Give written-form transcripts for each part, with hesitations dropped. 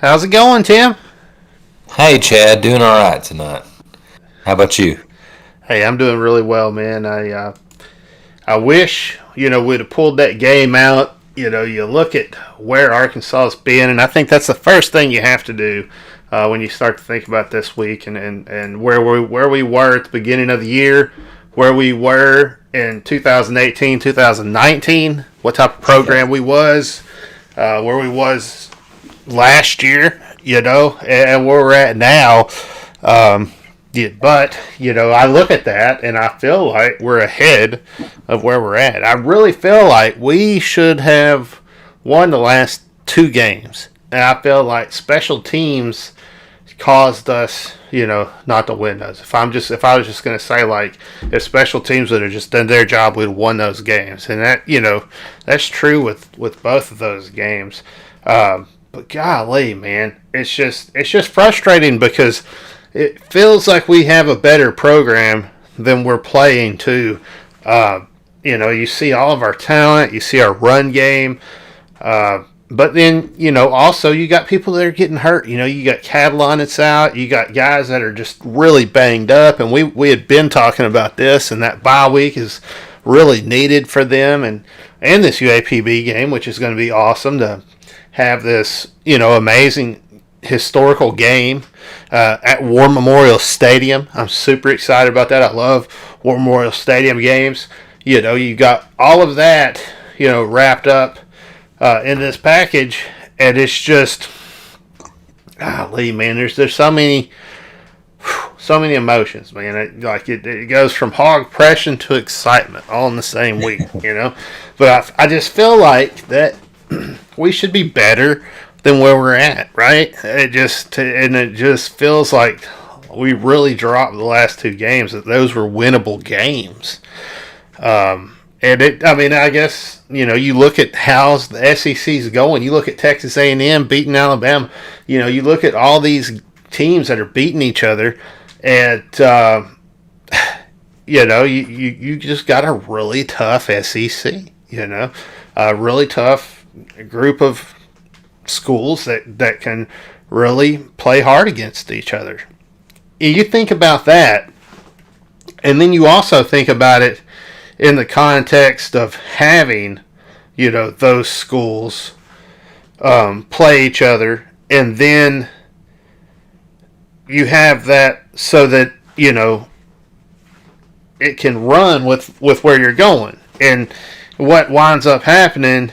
How's it going, Tim? Hey, Chad, doing all right tonight. How about you? Hey, I'm doing really well, man. I wish we'd have pulled that game out. You look at where Arkansas's been, and I think that's the first thing you have to do when you start to think about this week and where we were at the beginning of the year, where we were in 2018, 2019, what type of program we was, where we was last year, and where we're at now. Yeah, but I look at that and I feel like we're ahead of where we're at. I really feel like we should have won the last two games, and I feel like special teams caused us, not to win those. If I was just going to say, like, if special teams would have just done their job, we'd have won those games, and that's true with both of those games. But golly, man, it's just frustrating because it feels like we have a better program than we're playing to. You see all of our talent, you see our run game, but then also you got people that are getting hurt. You got Catalan that's out, you got guys that are just really banged up, and we had been talking about this, and that bye week is really needed for them, and this UAPB game, which is going to be awesome to have this amazing historical game at War Memorial Stadium. I'm super excited about that. I love War Memorial Stadium games. You got all of that, wrapped up in this package, and it's just, golly, man. There's so many emotions, man. It goes from hog pression to excitement all in the same week, But I just feel like that we should be better than where we're at, right? It just feels like we really dropped the last two games. That those were winnable games. I guess you look at how the SEC's going. You look at Texas A&M beating Alabama. You look at all these teams that are beating each other, and you just got a really tough SEC. A really tough group of schools that can really play hard against each other. You think about that, and then you also think about it in the context of having, those schools play each other, and then you have that so that, it can run with where you're going. And what winds up happening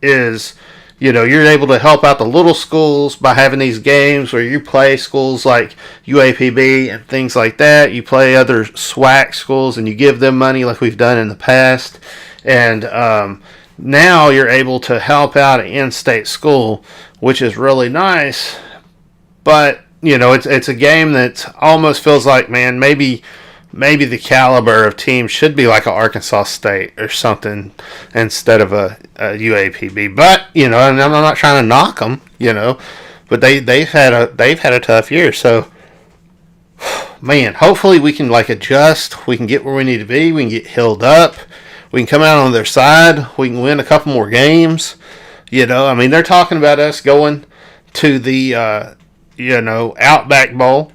is, you're able to help out the little schools by having these games where you play schools like UAPB and things like that. You play other SWAC schools and you give them money like we've done in the past. And now you're able to help out an in-state school, which is really nice. But, it's a game that almost feels like, man, maybe the caliber of team should be like an Arkansas State or something instead of a UAPB. But and I'm not trying to knock them, but they've had a tough year. So, man, hopefully we can adjust. We can get where we need to be. We can get healed up. We can come out on their side. We can win a couple more games. They're talking about us going to the Outback Bowl.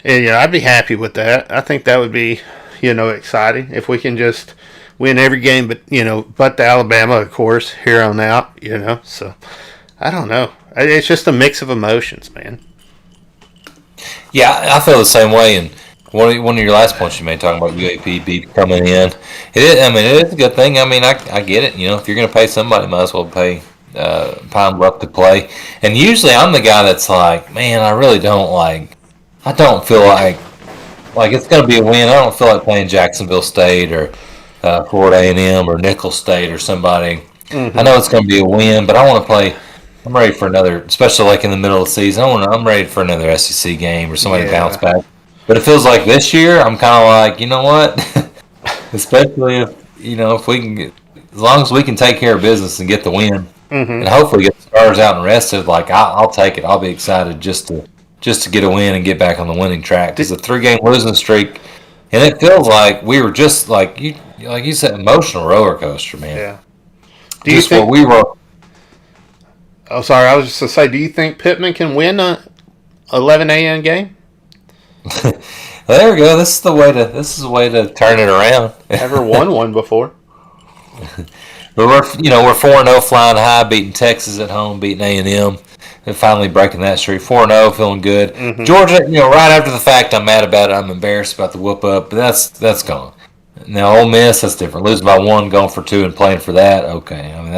And I'd be happy with that. I think that would be, exciting if we can just win every game, but the Alabama, of course, here on out. So I don't know. It's just a mix of emotions, man. Yeah, I feel the same way. And one of your last points you made, talking about UAPB coming in, it is a good thing. I get it. If you're going to pay somebody, might as well pay them up to play. And usually I'm the guy that's like, man, I really don't like. I don't feel like it's going to be a win. I don't feel like playing Jacksonville State or Florida A&M or Nicholls State or somebody. Mm-hmm. I know it's going to be a win, but I want to play. I'm ready for another, especially like in the middle of the season. I'm ready for another SEC game or somebody to bounce back. But it feels like this year I'm kind of like, you know what? Especially if we can as long as we can take care of business and get the win, and hopefully get the stars out and rested. I'll take it. I'll be excited just to get a win and get back on the winning track. Because a 3-game losing streak, and it feels like we were just like you said, emotional roller coaster, man. Yeah. Do you think where we were? Oh, sorry. I was just going to say, do you think Pittman can win a 11 a.m. game? Well, there we go. This is the way to turn it around. Never won one before. But we're 4-0 flying high, beating Texas at home, beating A&M, and finally breaking that streak. 4-0, feeling good. Mm-hmm. Georgia, right after the fact, I'm mad about it. I'm embarrassed about the whoop up, but that's gone. Now Ole Miss, that's different. Losing by 1, going for 2, and playing for that. Okay, I mean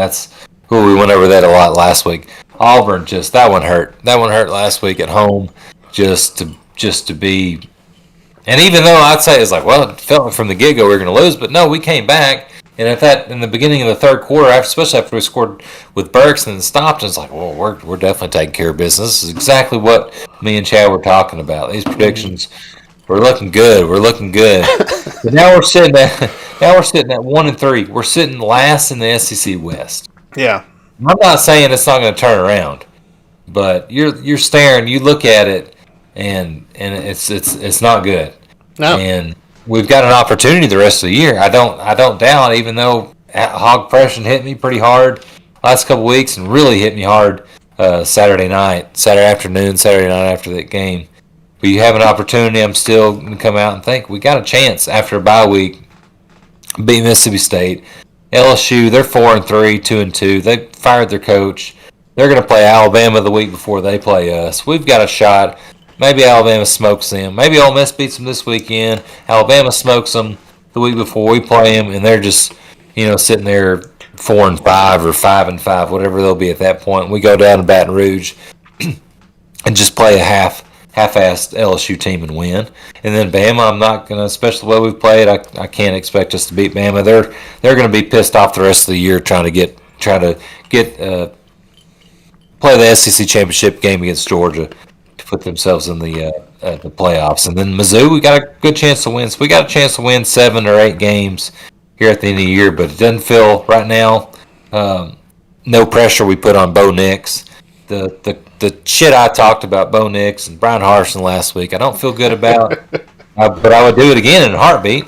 we went over that a lot last week. Auburn, just that one hurt. That one hurt last week at home, just to be. And even though I'd say it's like, well, it felt from the get-go we were going to lose, but no, we came back. And if that in the beginning of the third quarter, especially after we scored with Burks and then stopped, it's like, well, we're definitely taking care of business. This is exactly what me and Chad were talking about. These predictions, we're looking good. We're looking good. But now we're sitting at 1-3. We're sitting last in the SEC West. Yeah. I'm not saying it's not going to turn around, but you're staring. You look at it, and it's not good. No. And we've got an opportunity the rest of the year. I don't doubt, even though hog pressure hit me pretty hard last couple weeks and really hit me hard Saturday afternoon, Saturday night after that game. But you have an opportunity. I'm still going to come out and think we got a chance after a bye week. Beat Mississippi State. LSU, they're 4-3, 2-2. They fired their coach. They're going to play Alabama the week before they play us. We've got a shot. Maybe Alabama smokes them. Maybe Ole Miss beats them this weekend. Alabama smokes them the week before we play them, and they're just, sitting there 4-5 or 5-5, whatever they'll be at that point. We go down to Baton Rouge and just play a half-assed LSU team and win. And then Bama, I'm not going to, especially the way we've played, I can't expect us to beat Bama. They're going to be pissed off the rest of the year trying to get play the SEC championship game against Georgia. Put themselves in the playoffs. And then Mizzou, we got a good chance to win. So we got a chance to win 7 or 8 games here at the end of the year, but it doesn't feel right now, no pressure we put on Bo Nix. The shit I talked about Bo Nix and Brian Harsin last week, I don't feel good about, but I would do it again in a heartbeat.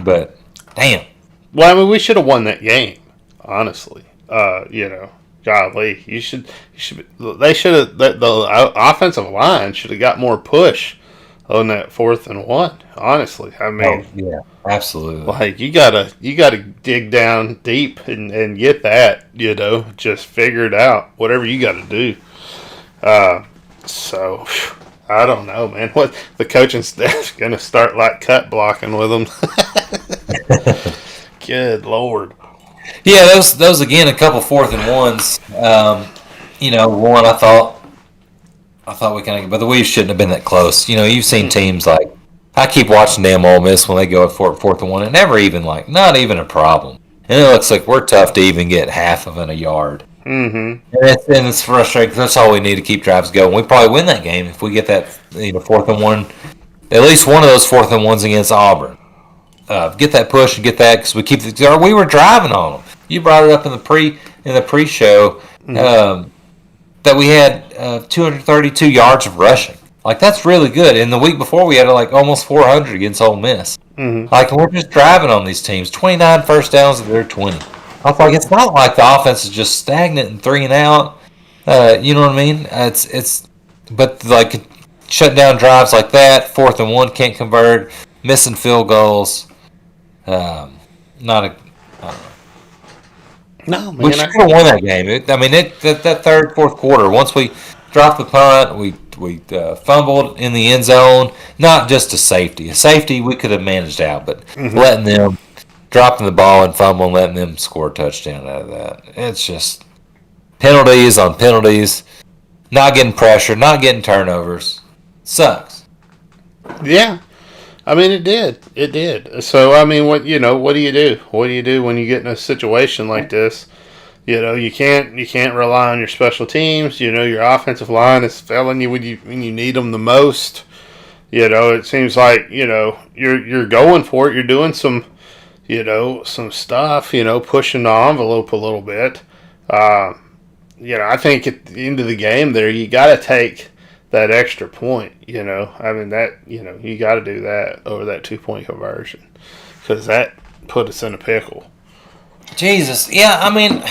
But, damn. Well, I mean, we should have won that game, honestly. Golly, they should have. The offensive line should have got more push on that 4th and 1. Honestly, I mean, yeah, absolutely. Like you gotta dig down deep and get that. Just figure it out. Whatever you got to do. So I don't know, man. What the coaching staff's gonna start like cut blocking with them? Good Lord. Yeah, those again, a couple 4th and 1s. One I thought we kind of, but the Weaves shouldn't have been that close. You've seen teams like, I keep watching damn Ole Miss when they go at 4th and 1, and never even not even a problem. And it looks like we're tough to even get half of a yard. Mm-hmm. And it's frustrating because that's all we need to keep drives going. We probably win that game if we get that 4th and 1, at least one of those 4th and 1s against Auburn. Get that push and get that because we were driving on them. You brought it up in the pre-show that we had 232 yards of rushing. Like that's really good. And the week before we had almost 400 against Ole Miss. Mm-hmm. We're just driving on these teams. 29 first downs of their 20. I was like, it's not like the offense is just stagnant and 3 and out. You know what I mean? But shutting down drives like that, 4th and 1 can't convert, missing field goals. I don't know. No, man. We should have won that game. That third, 4th quarter, once we dropped the punt, we fumbled in the end zone. Not just a safety. A safety we could have managed out, but letting them, dropping the ball and fumbling, letting them score a touchdown out of that. It's just penalties on penalties, not getting pressure, not getting turnovers. Sucks. Yeah. I mean, it did. It did. So, I mean, what do you do? What do you do when you get in a situation like this? You can't rely on your special teams. Your offensive line is failing you when you need them the most. It seems like you're going for it. You're doing some stuff. Pushing the envelope a little bit. I think at the end of the game, there you got to take that extra point, you got to do that over that 2-point conversion because that put us in a pickle. Jesus, yeah, I mean,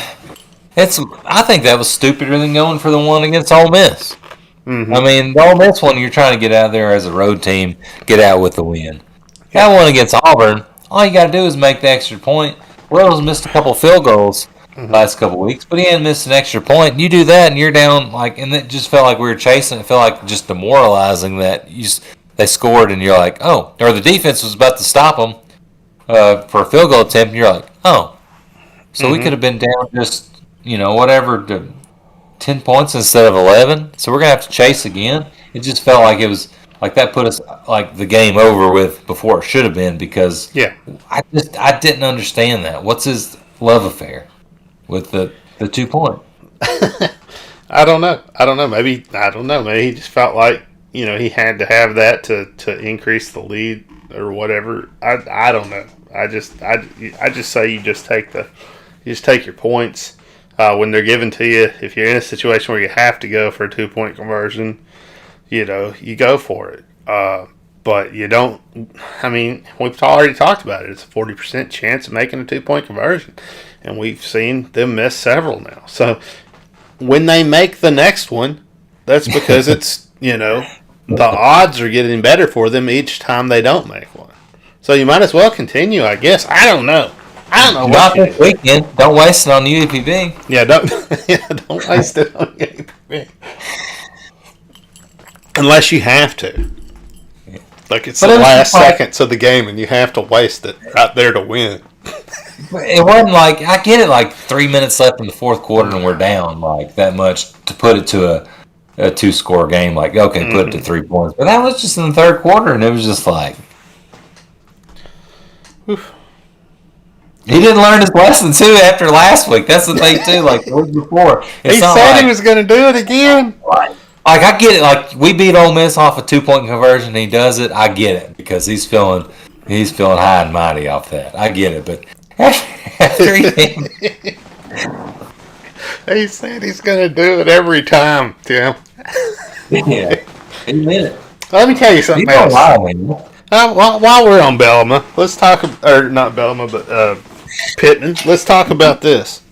I think that was stupider than going for the one against Ole Miss. Mm-hmm. I mean, the Ole Miss one, you're trying to get out there as a road team, get out with the win. That one against Auburn, all you got to do is make the extra point. Wells missed a couple field goals last couple weeks, but he hadn't missed an extra point. You do that, and you're down and it just felt like we were chasing. It felt like just demoralizing that they scored, and you're like, oh, or the defense was about to stop them for a field goal attempt, and you're like, oh, so we could have been down just whatever to 10 points instead of 11. So we're gonna have to chase again. It just felt like it was like that put us like the game over with before it should have been because I didn't understand that. What's his love affair with the 2 point? I don't know. Maybe he just felt like he had to have that to increase the lead or whatever. I don't know. I just say you just take your points when they're given to you. If you're in a situation where you have to go for a 2-point conversion, you go for it. But you don't. I mean, we've already talked about it. It's a 40% chance of making a 2-point conversion, and we've seen them miss several now. So when they make the next one, that's because it's the odds are getting better for them each time they don't make one. So you might as well continue, I guess. I don't know. Not this weekend. Don't waste it on UAPB. Yeah, don't waste it on UAPB. Unless you have to. Like it's the last seconds of the game and you have to waste it right there to win. It wasn't like, I get it, like 3 minutes left in the fourth quarter and we're down like that much to put it to a 2-score game. Like, okay, put it to 3 points. But that was just in the third quarter and it was just like... Oof. He didn't learn his lesson, too, after last week. That's the thing, too, like the week before. He said he was going to do it again. Like, I get it. Like, we beat Ole Miss off a 2-point conversion, and he does it. I get it, because he's feeling high and mighty off that. I get it, but after he said he's going to do it every time, Tim. Yeah, he meant it. Let me tell you something else. While we're on Bellama, let's talk, or not Bellama, but Pittman. Let's talk about this.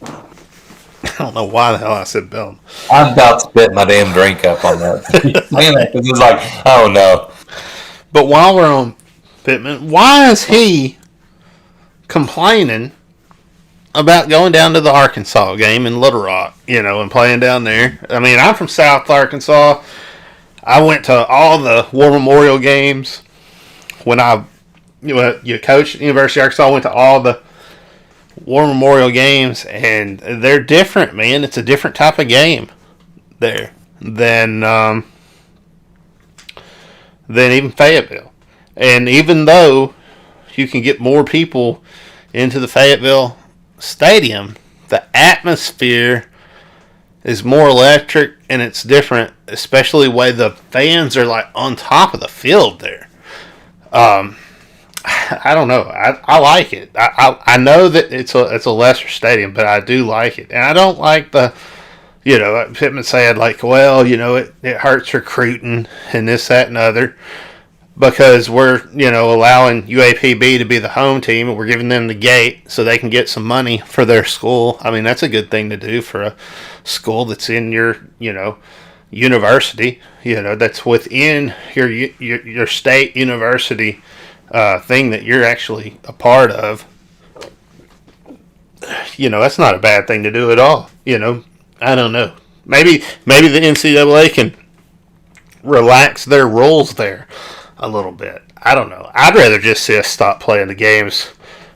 I don't know why the hell I said Bellama. I'm about to spit my damn drink up on that. It's like, oh no. But while we're on Pittman, why is he complaining about going down to the Arkansas game in Little Rock, and playing down there? I mean, I'm from South Arkansas. I went to all the War Memorial games. When you coached at the University of Arkansas, I went to all the War Memorial games, and they're different, man. It's a different type of game there than even Fayetteville. And even though you can get more people into the Fayetteville Stadium, the atmosphere is more electric and it's different, especially the way the fans are like on top of the field there. I don't know. I like it. I know that it's a lesser stadium, but I do like it, and I don't like the, Pittman said like, well, it hurts recruiting and this, that, and other, because we're allowing UAPB to be the home team and we're giving them the gate so they can get some money for their school. I mean, that's a good thing to do for a school that's in your university, that's within your state university thing that you're actually a part of. That's not a bad thing to do at all. I don't know. Maybe the NCAA can relax their rules there a little bit. I don't know. I'd rather just see us stop playing the games,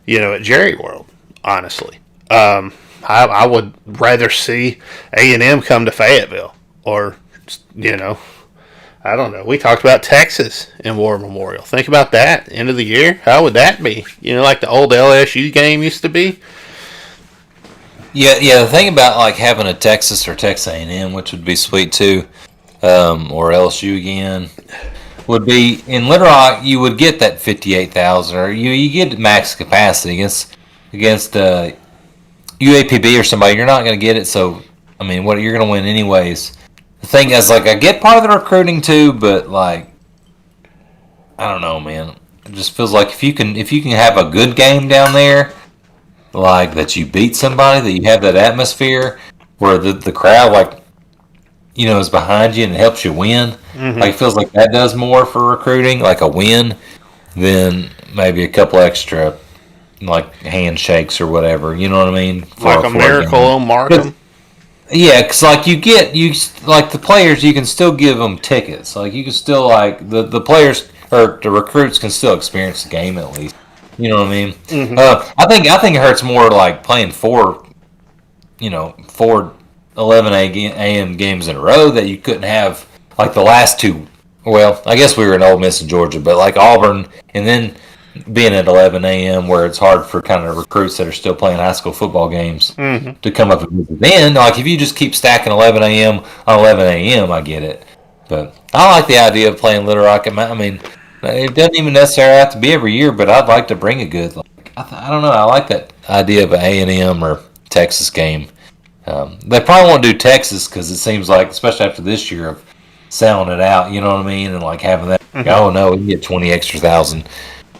at Jerry World, honestly. I would rather see A&M come to Fayetteville, or I don't know. We talked about Texas in War Memorial. Think about that. End of the year. How would that be? Like the old LSU game used to be. Yeah. The thing about like having a Texas or Texas A&M, which would be sweet too, or LSU again, would be in Little Rock. You would get that 58,000, or you get max capacity against UAPB or somebody. You're not going to get it. So I mean, what you're going to win anyways. The thing is, like, I get part of the recruiting too, but like, I don't know, man. It just feels like if you can have a good game down there, like that you beat somebody, that you have that atmosphere where the crowd like is behind you and it helps you win. Mm-hmm. Like it feels like that does more for recruiting, like a win, than maybe a couple extra like handshakes or whatever. You know what I mean? Like a miracle on Markham. Yeah, because like like the players, you can still give them tickets. Like you can still like the players or the recruits can still experience the game at least. You know what I mean? Mm-hmm. I think it hurts more like playing four 11 a.m. games in a row that you couldn't have like the last two. Well, I guess we were in Ole Miss and Georgia, but like Auburn and then being at 11 a.m. where it's hard for kind of recruits that are still playing high school football games to come up and visit. Then, like if you just keep stacking 11 a.m. on 11 a.m., I get it. But I like the idea of playing Little Rock. I mean, it doesn't even necessarily have to be every year, but I'd like to bring a good. Like, I don't know. I like that idea of an A&M or Texas game. They probably won't do Texas because it seems like, especially after this year of selling it out, you know what I mean, and like having that. Oh no, we can get 20 extra thousand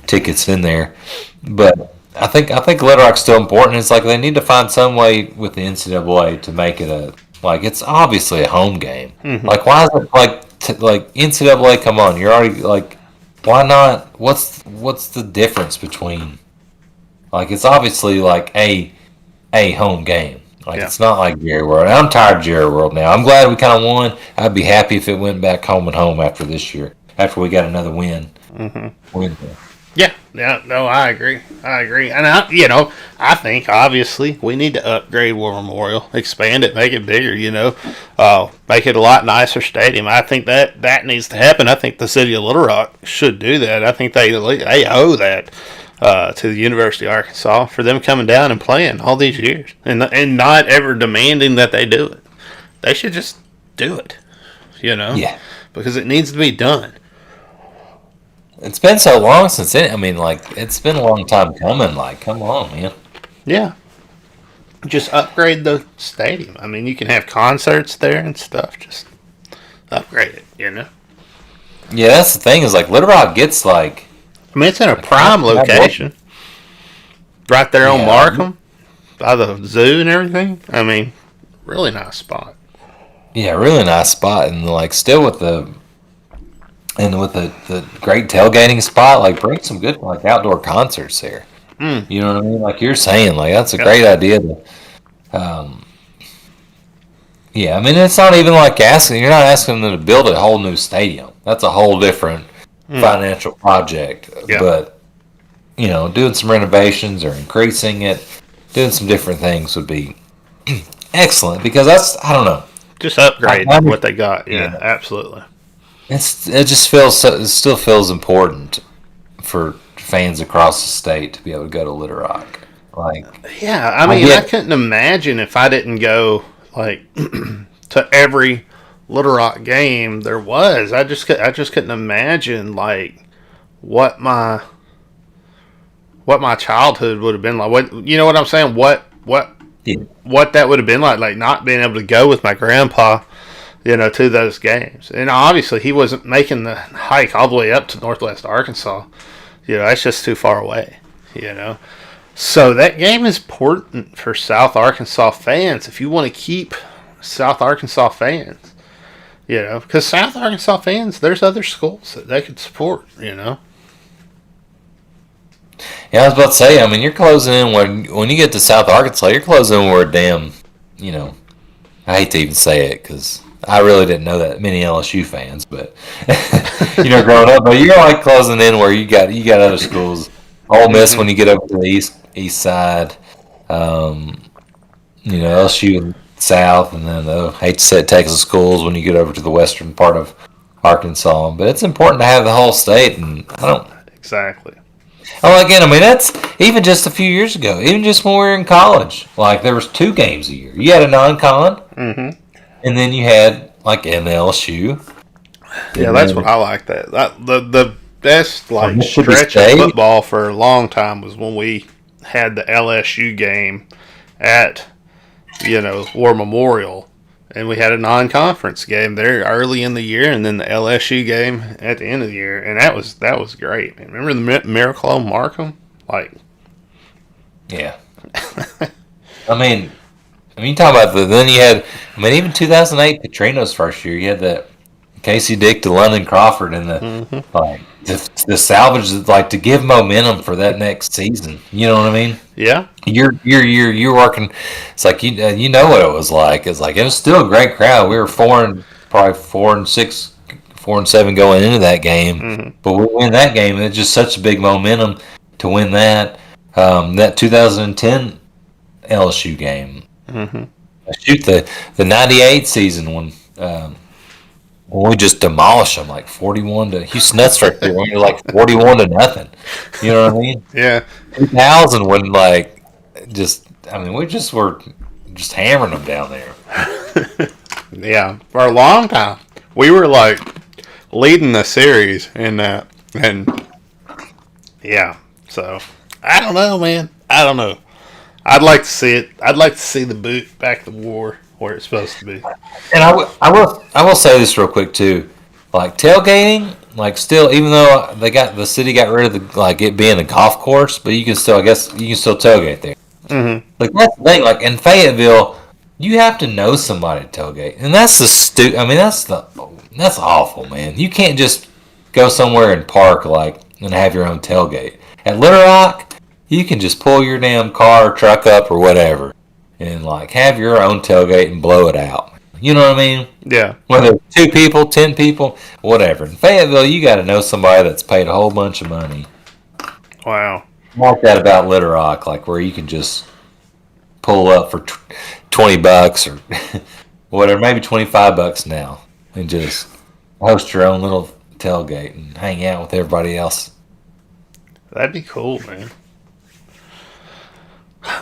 tickets in there. But I think Little Rock's still important. It's like they need to find some way with the NCAA to make it it's obviously a home game. Like why is it like NCAA? Come on, you're already like, why not? What's the difference between like it's obviously like a home game. Like it's not like Jerry World. I'm tired of Jerry World now. I'm glad we kind of won. I'd be happy if it went back home and home after this year. After we got another win. Win there. Yeah, no, I agree. And I think obviously we need to upgrade War Memorial, expand it, make it bigger. Make it a lot nicer stadium. I think that needs to happen. I think the city of Little Rock should do that. I think they owe that to the University of Arkansas for them coming down and playing all these years and not ever demanding that they do it. They should just do it. Yeah, because it needs to be done. It's been so long since it's been a long time coming. Like, come on, man. Yeah. Just upgrade the stadium. I mean, you can have concerts there and stuff. Just upgrade it, Yeah, that's the thing is, like, Little Rock gets, like... I mean, it's in a prime location. Right there on Markham. By the zoo and everything. I mean, really nice spot. Yeah, really nice spot. And, like, still with the great tailgating spot, like bring some good like outdoor concerts there. You know what I mean? Like you're saying, like that's a great idea. Yeah, I mean it's not even like you're not asking them to build a whole new stadium. That's a whole different financial project. Yeah. But doing some renovations or increasing it, doing some different things would be excellent because I don't know. Just upgrade what they got. Yeah, absolutely. It still feels important for fans across the state to be able to go to Little Rock. Like, yeah, I mean, I couldn't imagine if I didn't go like to every Little Rock game there was. I just couldn't imagine like what my childhood would have been like. What what I'm saying? What that would have been like not being able to go with my grandpa. To those games. And obviously he wasn't making the hike all the way up to Northwest Arkansas. That's just too far away, So that game is important for South Arkansas fans if you want to keep South Arkansas fans. Because South Arkansas fans, there's other schools that they could support, Yeah, I was about to say, I mean, you're closing in when you get to South Arkansas, you're closing in where a damn, I hate to even say it because I really didn't know that many LSU fans, but growing up, but you're like closing in where you got other schools. Ole Miss when you get over to the east side, LSU south, and then I hate to say it, Texas schools when you get over to the western part of Arkansas. But it's important to have the whole state, and I don't exactly. Oh, again, I mean that's even just a few years ago, even just when we were in college. Like there was 2 games a year. You had a non-con. And then you had like LSU. Yeah, that's what I like. The best stretch of football for a long time was when we had the LSU game at War Memorial, and we had a non-conference game there early in the year, and then the LSU game at the end of the year, and that was great. Man. Remember the Miracle on Markham? Yeah, I mean, you talk about then you had. I mean, even 2008, Petrino's first year, you had that Casey Dick to London Crawford and like the salvage, like to give momentum for that next season. You know what I mean? Yeah. You're working. It's like you know what it was like. It's like it was still a great crowd. We were probably 4-6, 4-7 going into that game, but we win that game. And it's just such a big momentum to win that. That 2010 LSU game. Shoot, the 98 season when we just demolished them like 41 to Houston Nuts right there. We were like 41-0. You know what I mean? Yeah. 2000 when we just were just hammering them down there. Yeah, for a long time we were like leading the series in that, and yeah. So I don't know, man. I don't know. I'd like to see it. I'd like to see the boot back to war where it's supposed to be. And I will say this real quick too, like tailgating, like still, even though the city got rid of it being a golf course, but you can still, I guess, you can still tailgate there. Like that's the thing. Like in Fayetteville, you have to know somebody to tailgate, and that's that's awful, man. You can't just go somewhere and park and have your own tailgate. At Little Rock, you can just pull your damn car or truck up or whatever and have your own tailgate and blow it out. You know what I mean? Yeah. Whether it's 2 people, 10 people, whatever. In Fayetteville, you got to know somebody that's paid a whole bunch of money. Wow. I like that about Little Rock, where you can just pull up for $20 or whatever, maybe $25 now, and just host your own little tailgate and hang out with everybody else. That'd be cool, man.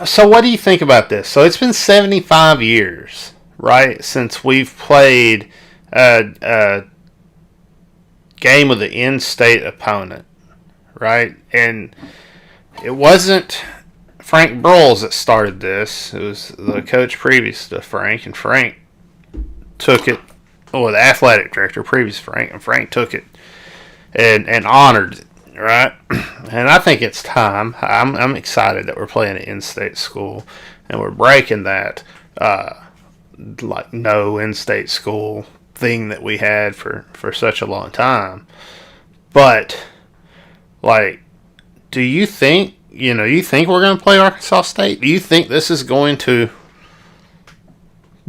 So what do you think about this? So it's been 75 years, right, since we've played a game with an in-state opponent, right? And it wasn't Frank Broyles that started this. It was the coach previous to Frank, and Frank took it, or the athletic director previous to Frank, and Frank took it and honored it. Right, and I think it's time. I'm excited that we're playing an in-state school, and we're breaking that no in-state school thing that we had for such a long time. But do you think we're going to play Arkansas State? Do you think this is going to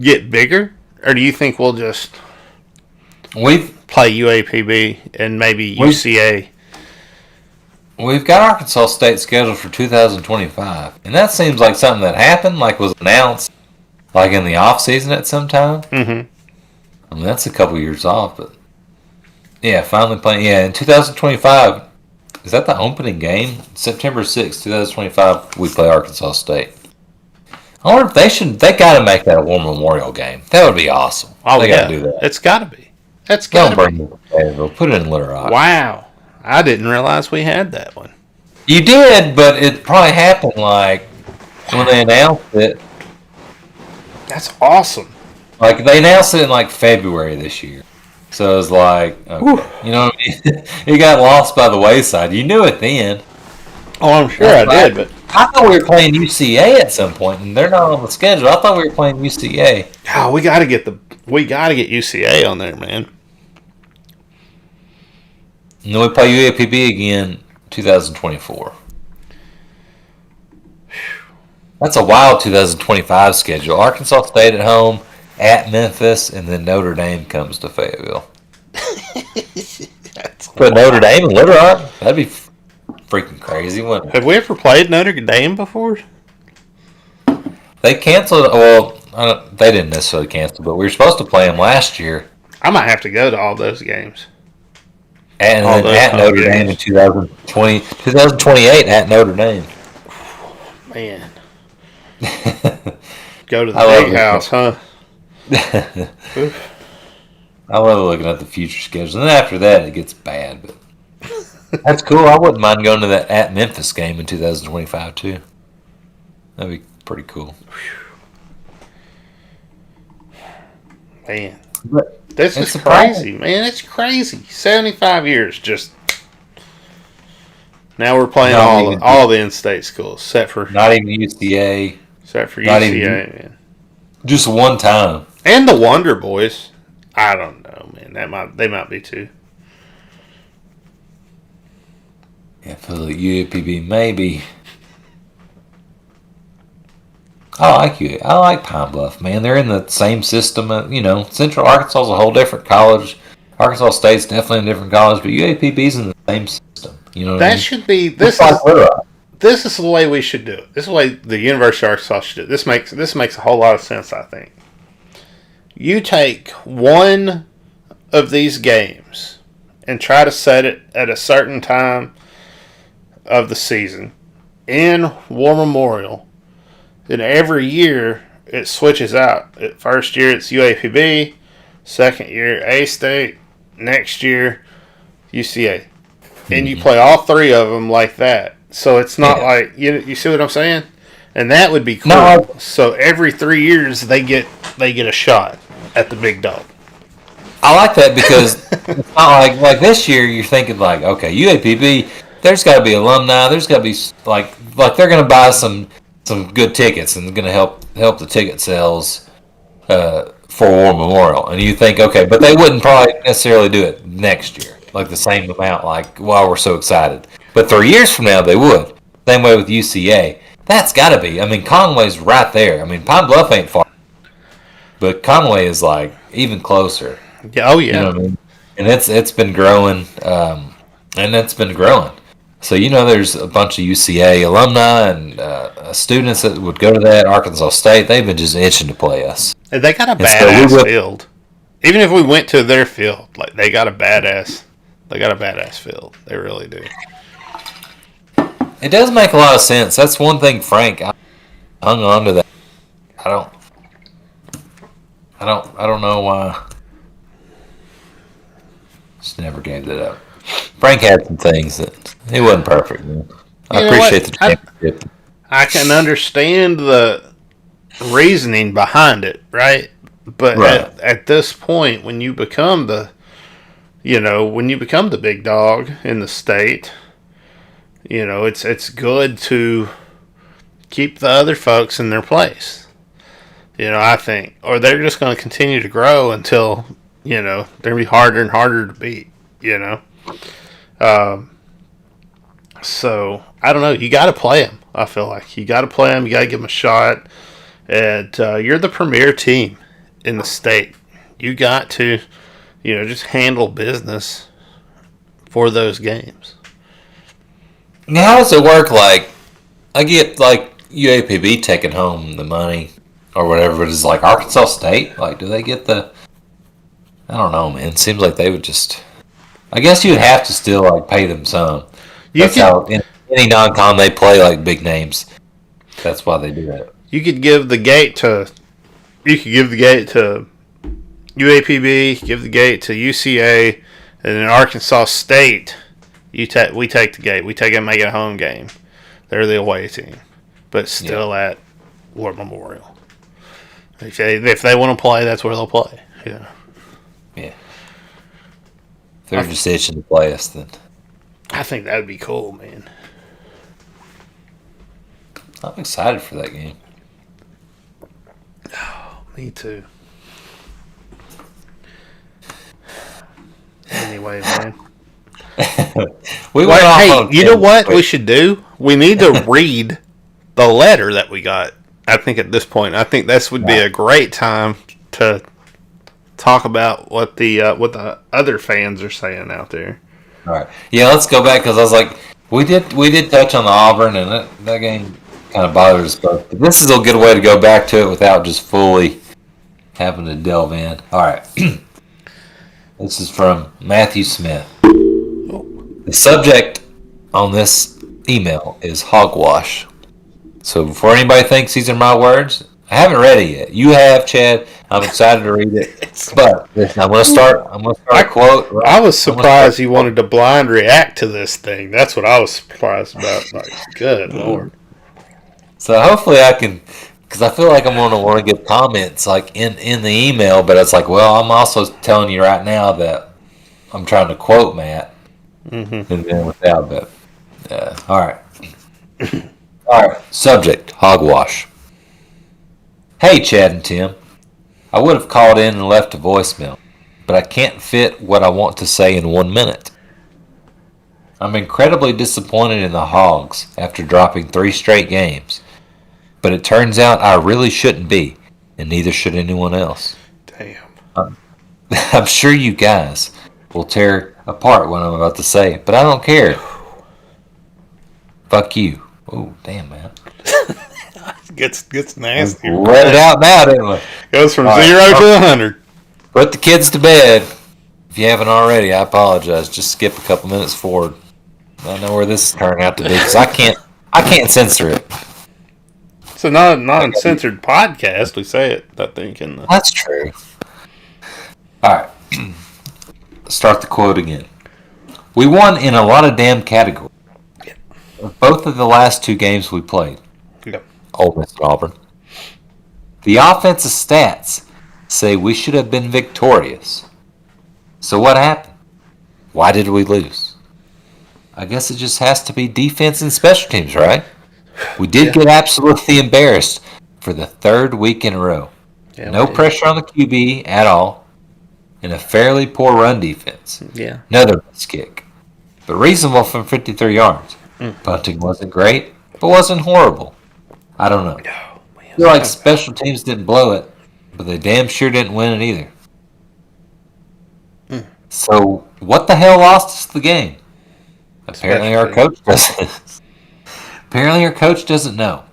get bigger, or do you think we'll just play UAPB and maybe UCA? We've got Arkansas State scheduled for 2025, and that seems like something that happened, was announced, in the off season at some time. I mean, that's a couple years off, but yeah, finally playing. Yeah, in 2025, is that the opening game? September 6th, 2025, we play Arkansas State. I wonder if they got to make that a war memorial game. That would be awesome. Oh, they yeah. got to do that. It's got to be. That's got to be. Put it in Little Rock. Wow. I didn't realize we had that one. You did, but it probably happened when they announced it. That's awesome. They announced it in February this year. So it was okay, you know what I mean? It got lost by the wayside. You knew it then. Oh, I'm sure I did, but I thought we were playing UCA at some point, and they're not on the schedule. I thought we were playing UCA. Oh, we got to get UCA on there, man. And then we play UAPB again 2024. That's a wild 2025 schedule. Arkansas State at home, at Memphis, and then Notre Dame comes to Fayetteville. Put Notre Dame in Little Rock? That'd be freaking crazy, wouldn't it? Have we ever played Notre Dame before? They canceled. Well, they didn't necessarily cancel, but we were supposed to play them last year. I might have to go to all those games. And then at Notre Dame in 2028 at Notre Dame. Man. Go to the big house, huh? I love looking at the future schedules. And then after that, it gets bad. But that's cool. I wouldn't mind going to that at Memphis game in 2025, too. That'd be pretty cool. Man. This is crazy, man. It's crazy. 75 years just... Now we're playing all the in-state schools, except for not even UCA. Except for UCA, man. Just one time. And the Wonder Boys. I don't know, man. They might be too. Yeah, I feel like UAPB maybe. I like you. I like Pine Bluff, man. They're in the same system. Central Arkansas is a whole different college. Arkansas State's definitely a different college, but UAPB's in the same system. You know what I mean? Should be this is the way we should do it. This is the way the University of Arkansas should do it. This makes a whole lot of sense, I think. You take one of these games and try to set it at a certain time of the season in War Memorial. Then every year it switches out. First year it's UAPB, second year A-State, next year UCA. And you play all three of them like that. So it's not like, you see what I'm saying? And that would be cool. No. So every 3 years they get a shot at the big dog. I like that because it's not like this year you're thinking like, okay, UAPB, there's got to be alumni, there's got to be like they're going to buy some good tickets and going to help the ticket sales for War Memorial. And you think, okay, but they wouldn't probably necessarily do it next year, like the same amount, like, wow, we're so excited. But 3 years from now, they would. Same way with UCA. That's got to be. I mean, Conway's right there. I mean, Pine Bluff ain't far. But Conway is, like, even closer. Yeah, oh, yeah. You know what I mean? And it's been growing. And it's been growing. So, there's a bunch of UCA alumni and students that would go to that. Arkansas State, they've been just itching to play us. And they got a badass field. Even if we went to their field, like, they got a badass field. They really do. It does make a lot of sense. That's one thing, Frank. I hung on to that. I don't know why. Just never gave that up. Frank had some things that it wasn't perfect. I appreciate the championship. I can understand the reasoning behind it, right? But right. At this point, when you become the big dog in the state, it's good to keep the other folks in their place. I think, or they're just going to continue to grow until they're going to be harder and harder to beat. So I don't know. You got to play them. I feel like you got to play them. You got to give them a shot. And you're the premier team in the state. You got to, just handle business for those games. Now, how does it work? Like, I get like UAPB taking home the money or whatever, but it's like Arkansas State. Like, do they get the? I don't know, man. It seems like they would just. I guess you'd have to still like pay them some. That's how in any non-con they play like big names. That's why they do that. You could give the gate to. You could give the gate to UAPB. Give the gate to UCA, and in Arkansas State. We take the gate. We take it and make it a home game. They're the away team. But still at War Memorial. If they want to play, that's where they'll play. Yeah. If they're just itching to play us, then. I think that would be cool, man. I'm excited for that game. Oh, me too. Anyway, man. You know what we should do? We need to read the letter that we got. I think at this point, this would be a great time to talk about what the other fans are saying out there. All right. Yeah, let's go back because I was like, we did touch on the Auburn, and that game kind of bothers us both. But this is a good way to go back to it without just fully having to delve in. All right. This is from Matthew Smith. The subject on this email is hogwash. So before anybody thinks these are my words, I haven't read it yet. You have, Chad. I'm excited to read it. But I'm going to start a quote. Right? I was surprised you wanted to blind react to this thing. That's what I was surprised about. Like, good Lord. So hopefully I can, because I feel like I'm going to want to give comments like in the email, but it's like, well, I'm also telling you right now that I'm trying to quote Matt. Mm-hmm. And then without, but All right. All right. Subject: hogwash. Hey, Chad and Tim. I would have called in and left a voicemail, but I can't fit what I want to say in 1 minute. I'm incredibly disappointed in the Hogs after dropping 3 straight games, but it turns out I really shouldn't be, and neither should anyone else. Damn. I'm sure you guys will tear apart what I'm about to say, but I don't care. Fuck you. Oh, damn, man. Gets nasty. Let it out now, didn't we? Goes from 0 to 100. Put the kids to bed. If you haven't already, I apologize. Just skip a couple minutes forward. I know where this is turning out to be because I can't censor it. It's a non-censored podcast. We say it, I think. That's true. All right. Start the quote again. We won in a lot of damn categories. Both of the last 2 games we played. Yep. Ole Miss and Auburn. The offensive stats say we should have been victorious. So what happened? Why did we lose? I guess it just has to be defense and special teams, right? We did get absolutely embarrassed for the 3rd week in a row. Yeah, no pressure on the QB at all, and a fairly poor run defense. Yeah. Another missed kick, but reasonable from 53 yards. Punting wasn't great, but wasn't horrible. I don't know. I feel like special teams didn't blow it, but they damn sure didn't win it either. So, what the hell lost us the game? Apparently our coach doesn't. Apparently our coach doesn't know.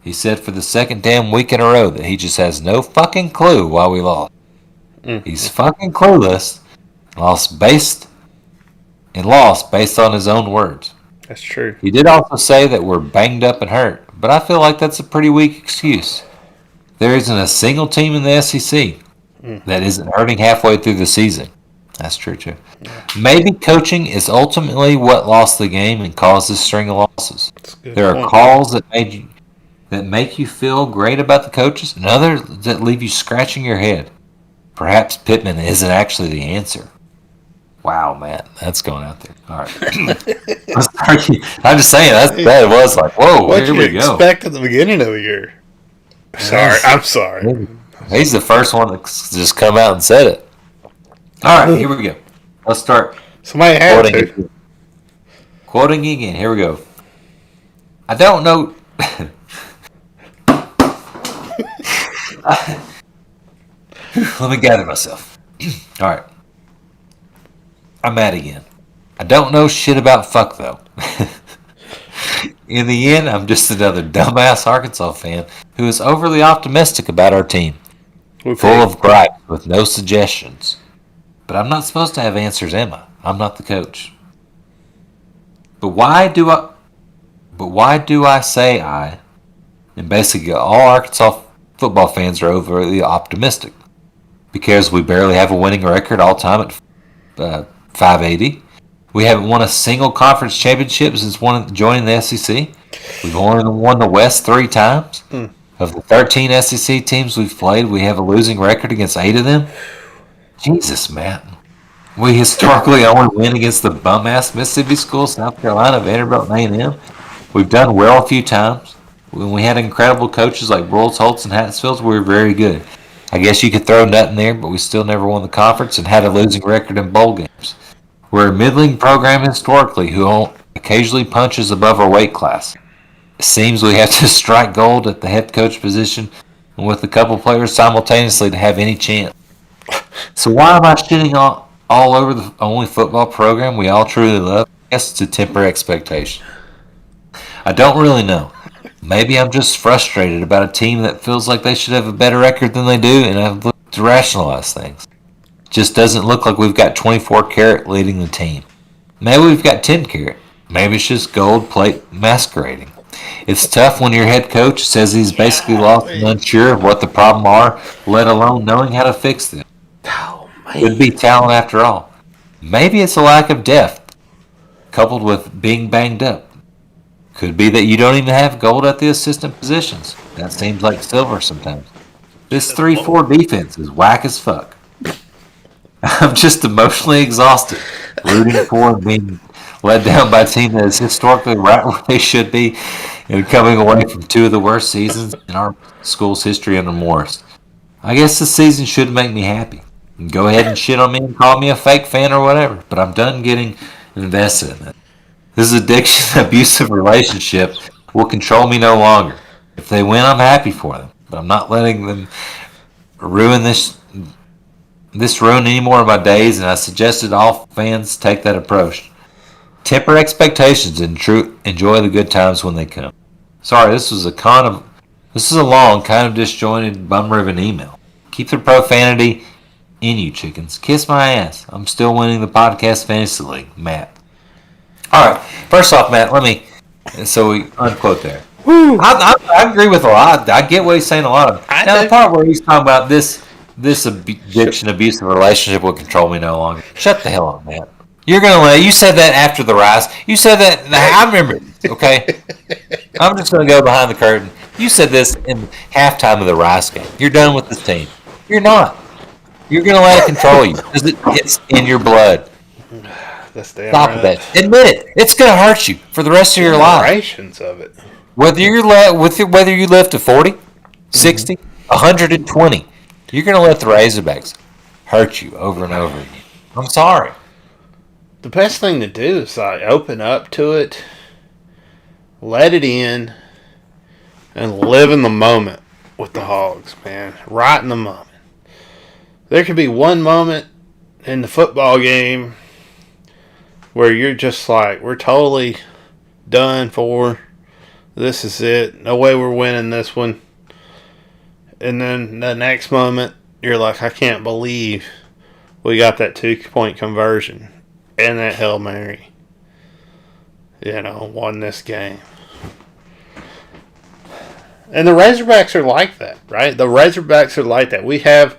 He said for the 2nd damn week in a row that he just has no fucking clue why we lost. He's fucking clueless. Lost based on his own words. That's true. He did also say that we're banged up and hurt, but I feel like that's a pretty weak excuse. There isn't a single team in the SEC that isn't hurting halfway through the season. That's true, too. Yeah. Maybe coaching is ultimately what lost the game and caused this string of losses. There are calls that make you feel great about the coaches and others that leave you scratching your head. Perhaps Pittman isn't actually the answer. Wow, man, that's going out there. All right. I'm just saying, that was like, whoa, what here you we go. Expect at the beginning of the year. I'm sorry. He's the first one to just come out and said it. All right, here we go. Let's start. Somebody had to. Quoting again. Here we go. I don't know. Let me gather myself. All right. I'm mad again. I don't know shit about fuck, though. In the end, I'm just another dumbass Arkansas fan who is overly optimistic about our team. Okay. Full of gripes with no suggestions. But I'm not supposed to have answers, am I? I'm not the coach. But why do I say I, and basically all Arkansas football fans are overly optimistic? Because we barely have a winning record all time at 580. We haven't won a single conference championship since joining the SEC. We've only won the West 3 times. Of the 13 SEC teams we've played, we have a losing record against 8 of them. Jesus, man. We historically only win against the bum-ass Mississippi schools, South Carolina, Vanderbilt, and A&M. We've done well a few times. When we had incredible coaches like Broyles, Holtz, and Hatfield, we were very good. I guess you could throw Nutt in there, but we still never won the conference and had a losing record in bowl games. We're a middling program historically who occasionally punches above our weight class. It seems we have to strike gold at the head coach position and with a couple players simultaneously to have any chance. So why am I shitting all over the only football program we all truly love? I guess to temper expectation. I don't really know. Maybe I'm just frustrated about a team that feels like they should have a better record than they do, and I've looked to rationalize things. Just doesn't look like we've got 24 karat leading the team. Maybe we've got 10 karat. Maybe it's just gold plate masquerading. It's tough when your head coach says he's basically lost and unsure of what the problem are, let alone knowing how to fix them. Could be talent after all. Maybe it's a lack of depth, coupled with being banged up. Could be that you don't even have gold at the assistant positions. That seems like silver sometimes. This 3-4 defense is whack as fuck. I'm just emotionally exhausted, rooting for and being led down by a team that is historically right where they should be and coming away from two of the worst seasons in our school's history under Morris. I guess this season should make me happy. You can go ahead and shit on me and call me a fake fan or whatever, but I'm done getting invested in it. This addiction, abusive relationship will control me no longer. If they win, I'm happy for them, but I'm not letting them ruin this ruin any more of my days, and I suggested all fans take that approach. Temper expectations and enjoy the good times when they come. Sorry, this is a long, kind of disjointed, bummer of an email. Keep the profanity in you, chickens. Kiss my ass. I'm still winning the podcast fantasy league, Matt. All right. First off, Matt, so we unquote there. I agree with a lot. I get what he's saying a lot of. Now, the part where he's talking about this addiction, abusive relationship will control me no longer. Shut the hell up, Matt. You said that after the Rice. You said that. I remember. Okay. I'm just going to go behind the curtain. You said this in halftime of the Rice game. You're done with this team. You're not. You're going to let it control you because it's in your blood. Stop that. Admit it. It's going to hurt you for the rest of your life. Generations of it. Whether you live to 40, 60, 120, you're going to let the Razorbacks hurt you over and over again. I'm sorry. The best thing to do is open up to it, let it in, and live in the moment with the Hogs, man. Right in the moment. There could be one moment in the football game where you're just like, we're totally done for. This is it. No way we're winning this one. And then the next moment, you're like, I can't believe we got that 2-point conversion and that Hail Mary. Won this game. And the Razorbacks are like that, right? The Razorbacks are like that. We have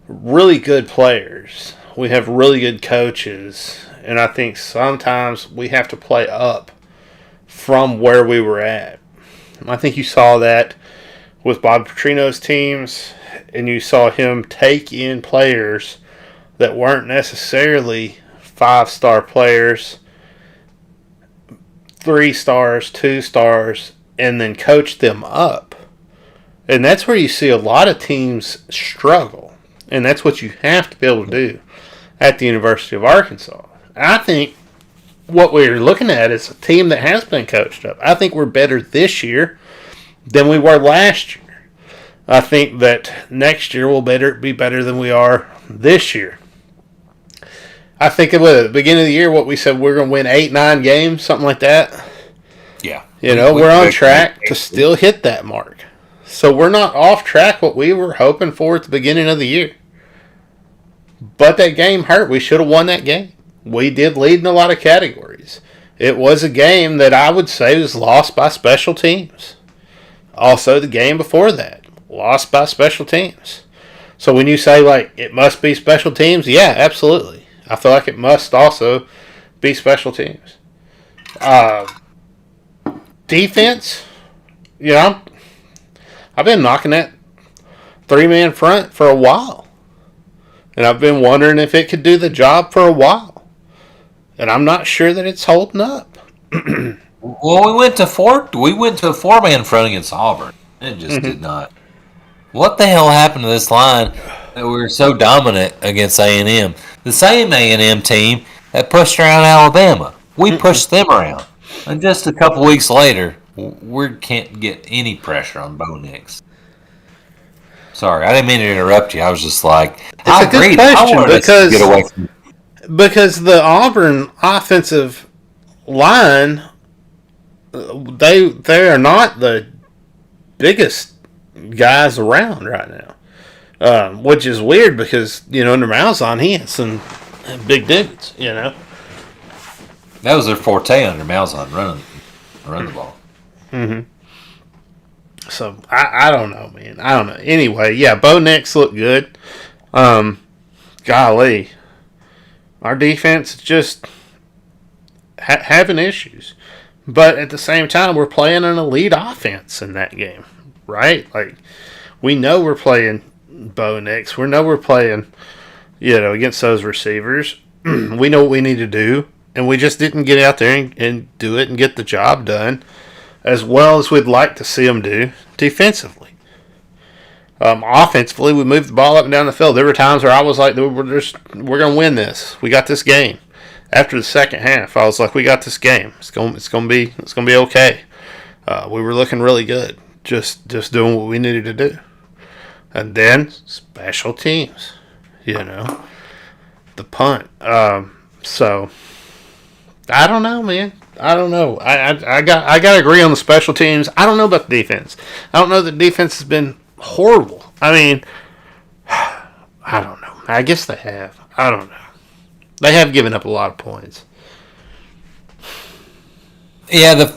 really good players. We have really good coaches. And I think sometimes we have to play up from where we were at. I think you saw that with Bob Petrino's teams, and you saw him take in players that weren't necessarily 5-star players, 3 stars, 2 stars, and then coach them up. And that's where you see a lot of teams struggle. And that's what you have to be able to do at the University of Arkansas. I think what we're looking at is a team that has been coached up. I think we're better this year than we were last year. I think that next year will be better than we are this year. I think at the beginning of the year, what we said, we're going to win 8-9 games, something like that. Yeah. We're on track to still hit that mark. So we're not off track what we were hoping for at the beginning of the year. But that game hurt. We should have won that game. We did lead in a lot of categories. It was a game that I would say was lost by special teams. Also, the game before that, lost by special teams. So when you say, it must be special teams, yeah, absolutely. I feel like it must also be special teams. Defense, I've been knocking that 3-man front for a while. And I've been wondering if it could do the job for a while. And I'm not sure that it's holding up. Well, we went to a 4-man front against Auburn. It just did not. What the hell happened to this line that we were so dominant against A&M? The same A&M team that pushed around Alabama. We pushed them around. And just a couple weeks later, we can't get any pressure on Bo Nix. Sorry, I didn't mean to interrupt you. I was just like, I agree. I wanted to get away from because the Auburn offensive line, they are not the biggest guys around right now, which is weird because under Malzahn he had some big dudes. That was their forte under Malzahn, run the ball. Mm-hmm. So I don't know, man. I don't know. Anyway, yeah, Bo Nix looked good. Golly, our defense is just having issues, but at the same time, we're playing an elite offense in that game, right? We know we're playing Bo Nix. We know we're playing, against those receivers. We know what we need to do and we just didn't get out there and do it and get the job done as well as we'd like to see them do defensively. Offensively, we moved the ball up and down the field. There were times where I was like, we're going to win this. We got this game. After the second half, I was like, we got this game. It's going to be okay. We were looking really good, just doing what we needed to do. And then special teams, the punt. So I don't know, man. I don't know. I got to agree on the special teams. I don't know about the defense. I don't know that defense has been horrible. I mean, I don't know. I guess they have. I don't know. They have given up a lot of points. Yeah,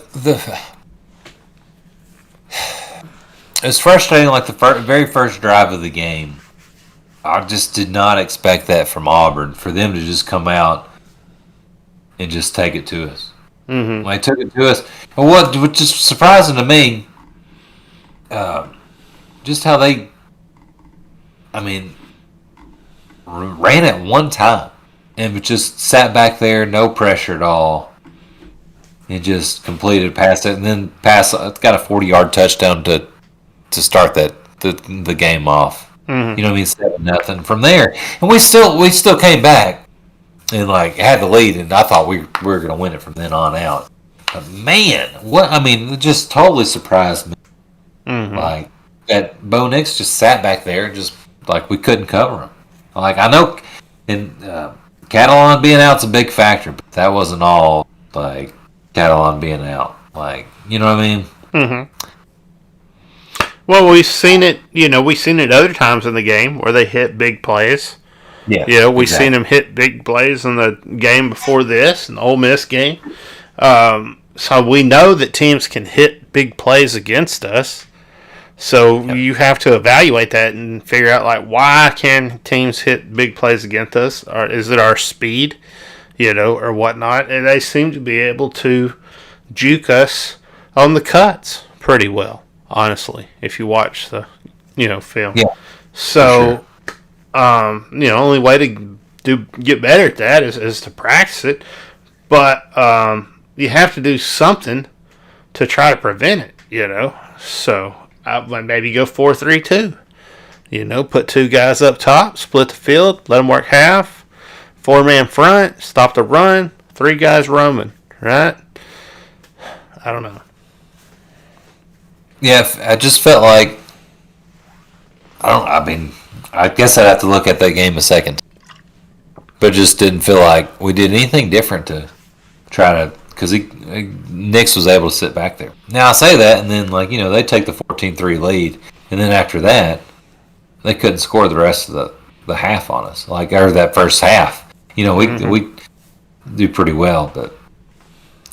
it's frustrating. Like the very first drive of the game, I just did not expect that from Auburn, for them to just come out and just take it to us. Mm-hmm. When they took it to us, and what was just surprising to me, just how they, ran it one time and just sat back there, no pressure at all, and just completed past it, and then got a 40-yard touchdown to start the game off. Mm-hmm. You know what I mean? 7-0 from there, and we still came back and had the lead, and I thought we were going to win it from then on out. But man, it just totally surprised me. Mm-hmm. That Bo Nix just sat back there, just we couldn't cover him. I know, and Catalan being out's a big factor, but that wasn't all Catalan being out. You know what I mean? Mm-hmm. Well, we've seen it. We've seen it other times in the game where they hit big plays. Yeah, we've seen them hit big plays in the game before this, in the Ole Miss game. So we know that teams can hit big plays against us. So you have to evaluate that and figure out why can teams hit big plays against us? Or is it our speed, or whatnot? And they seem to be able to juke on the cuts pretty well, honestly, if you watch the film. Yeah. So only way to get better at that is to practice it, but you have to do something to try to prevent it. So I might maybe go 4-3-2. Put two guys up top, split the field, let them work half, 4-man front, stop the run, 3 guys roaming. Right? I don't know. Yeah, I just felt like I guess I'd have to look at that game a second, but just didn't feel like we did anything different to try to, because Nix was able to sit back there. Now I say that, and then they take the 14-3 lead, and then after that, they couldn't score the rest of the half on us, or that first half. We do pretty well, but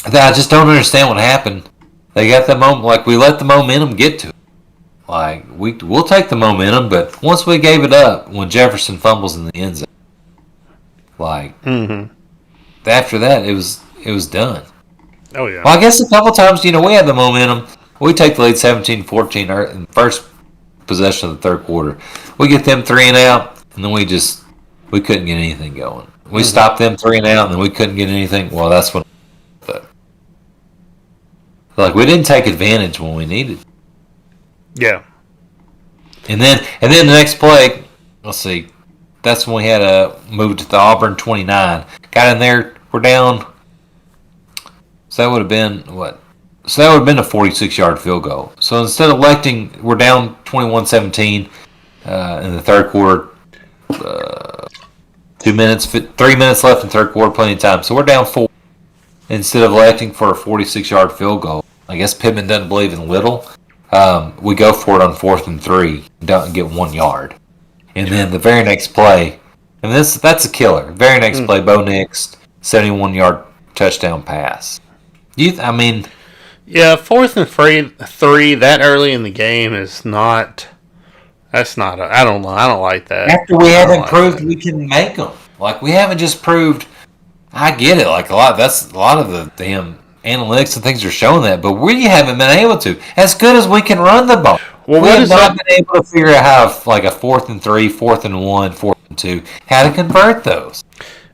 I just don't understand what happened. They got the moment, we let the momentum get to it. We'll take the momentum, but once we gave it up, when Jefferson fumbles in the end zone, after that, it was done. Oh, yeah. Well, I guess a couple times, we had the momentum. We take the lead 17-14 in the first possession of the third quarter. We get them 3 and out, and then we couldn't get anything going. We stopped them 3 and out, and then we couldn't get anything. Well, that's when. We didn't take advantage when we needed. Yeah. And then the next play, let's see, that's when we had a move to the Auburn 29. Got in there, we're down. So that would have been what? So that would have been a 46-yard field goal. So instead of we're down 21-17 in the third quarter. 3 minutes left in the third quarter, plenty of time. So we're down 4. Instead of electing for a 46-yard field goal, I guess Pittman doesn't believe in little. We go for it on 4th and 3, don't get 1 yard. And then the very next play, and that's a killer. Very next play, Bo Nix, 71-yard touchdown pass. Yeah, 4th and 3 that early in the game is not. That's not. I don't know. I don't like that. After we haven't proved we can make them, we haven't just proved. I get it. That's a lot of the damn analytics and things are showing that, but we haven't been able to. As good as we can run the ball, we have not been able to figure out how, a 4th and 3, 4th and 1, 4th and 2, how to convert those.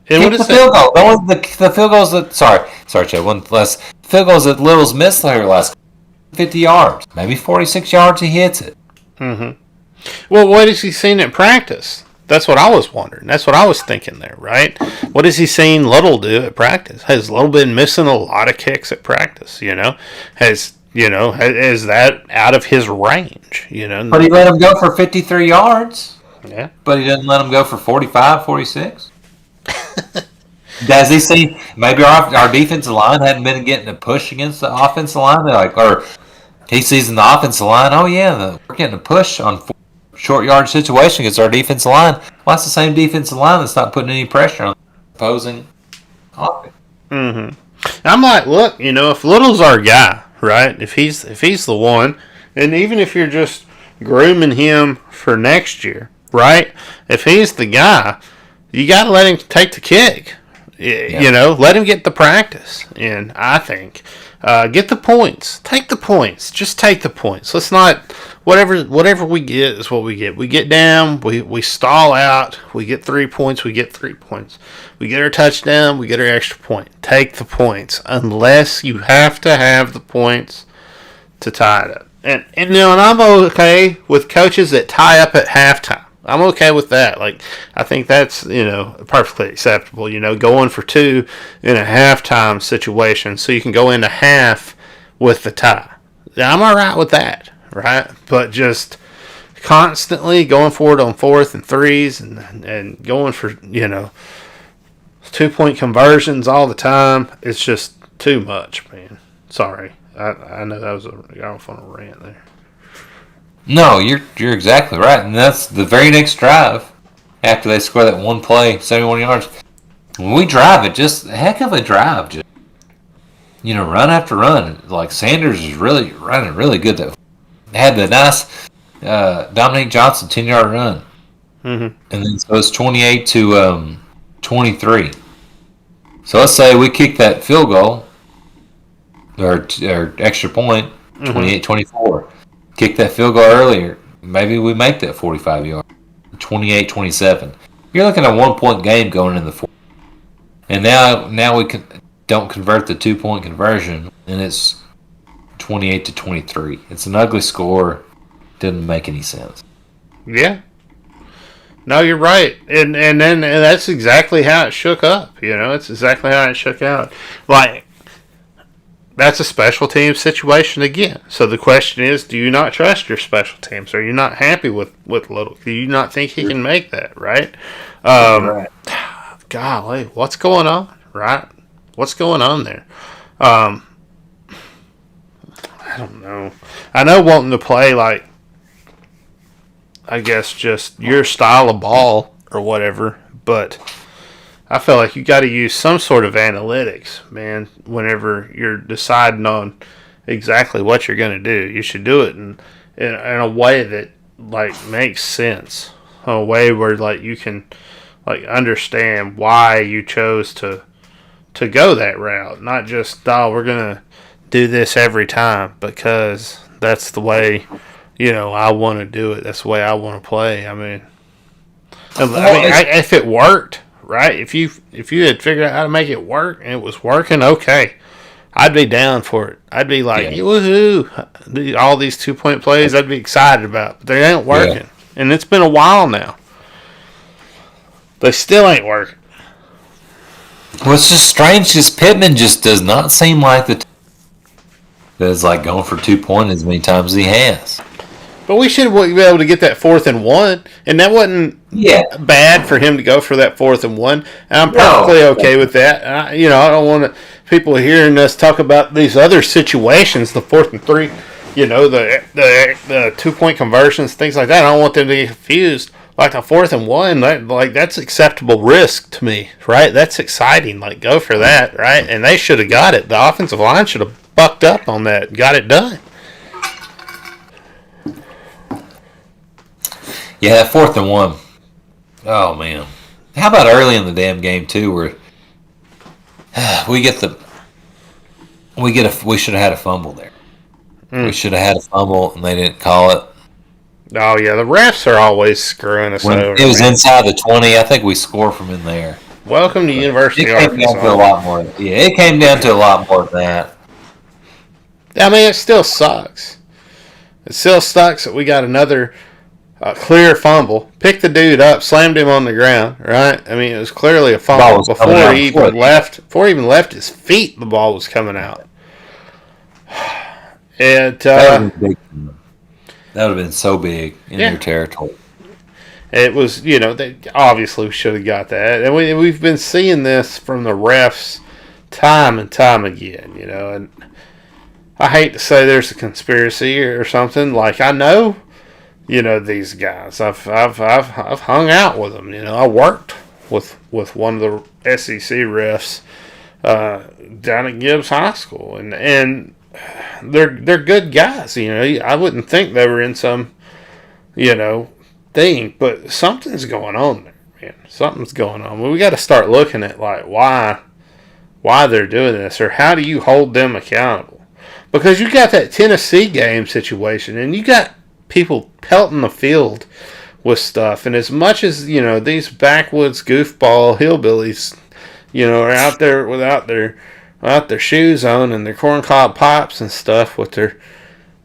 And what Kick is the that? field goal. The field goals that sorry, Jay, one less field goals that Little's missed there last 50 yards, maybe 46 yards. He hits it. Mm-hmm. Well, what has he seen at practice? That's what I was wondering. That's what I was thinking there, right? What has he seen Little do at practice? Has Little been missing a lot of kicks at practice? Is that out of his range? But he let him go for 53 yards. Yeah. But he doesn't let him go for 45, 46. Does he see maybe our defensive line hadn't been getting a push against the offensive line? Or he sees in the offensive line, oh yeah, we're getting a push on short yard situation against our defensive line. Well, that's the same defensive line that's not putting any pressure on the opposing offense. Mm-hmm. I'm like, look, if Little's our guy, right? If he's the one, and even if you're just grooming him for next year, right? If he's the guy, you got to let him take the kick. Yeah. Let him get the practice. And I think get the points. Take the points. Just take the points. Let's not whatever we get is what we get. We get down, we stall out, we get 3 points, we get 3 points. We get our touchdown, we get our extra point. Take the points. Unless you have to have the points to tie it up. And I'm okay with coaches that tie up at halftime. I'm okay with that. Like, I think that's, perfectly acceptable. Going for 2 in a halftime situation so you can go into half with the tie. Now, I'm all right with that, right? But just constantly going for it on 4th and 3s and going for, 2-point conversions all the time, it's just too much, man. Sorry. I know that was off on a rant there. No, you're exactly right, and that's the very next drive after they score that one play, 71 yards. When we drive it, just a heck of a drive, just run after run. Like Sanders is really running really good. Though they had the nice Dominique Johnson 10-yard run, and then so it's 28 to 23. So let's say we kick that field goal or extra point, 28-24. Kick that field goal earlier, maybe we make that 45 yard, 28-27. You're looking at a 1-point game going in the fourth. And now we don't convert the 2-point conversion, and it's 28-23. It's an ugly score. Didn't make any sense. Yeah. No, you're right, and that's exactly how it shook up. It's exactly how it shook out. Like, that's a special team situation again. So the question is, do you not trust your special teams? Are you not happy with Little? Do you not think he can make that, right? Right. Golly, what's going on, right? What's going on there? I don't know. I know wanting to play, like, I guess just your style of ball or whatever, but I feel like you got to use some sort of analytics, man, whenever you're deciding on exactly what you're going to do. You should do it in a way that, like, makes sense. A way where, like, you can, like, understand why you chose to go that route. Not just, we're going to do this every time because that's the way, I want to do it. That's the way I want to play. I mean, if it worked, right? If you had figured out how to make it work and it was working, okay, I'd be down for it. I'd be like, woohoo! All these 2-point plays, I'd be excited about. But they ain't working, and it's been a while now. They still ain't working. Well, it's just strange because Pittman just does not seem like that is like going for 2-point as many times as he has. But we should be able to get that 4th and 1, and that wasn't bad for him to go for that 4th and 1. And I'm perfectly okay with that. I don't want people hearing us talk about these other situations, the 4th and 3, the 2-point conversions, things like that. I don't want them to get confused. Like the 4th and 1, that's acceptable risk to me, right? That's exciting. Like, go for that, right? And they should have got it. The offensive line should have bucked up on that and got it done. Yeah, that 4th and 1. Oh man, how about early in the damn game too, where we should have had a fumble there. We should have had a fumble and they didn't call it. Oh yeah, the refs are always screwing us over. It was inside the 20. I think we score from in there. Welcome to University of It came down to a Arkansas. lot more. Yeah, it came down to a lot more than that. I mean, it still sucks. It still sucks that we got another clear fumble. Picked the dude up, slammed him on the ground. Right? I mean, it was clearly a fumble before he even left. Before he even left his feet, the ball was coming out. That would have been so big in your territory. It was, they obviously should have got that. And we've been seeing this from the refs time and time again, and I hate to say there's a conspiracy or something. Like, I know, these guys. I've hung out with them. I worked with one of the SEC refs down at Gibbs High School, and they're good guys. I wouldn't think they were in some, thing, but something's going on there, man. Something's going on. We got to start looking at like why they're doing this, or how do you hold them accountable? Because you got that Tennessee game situation, and you got people pelting the field with stuff, and as much as these backwoods goofball hillbillies, are out there without their shoes on and their corncob pipes and stuff with their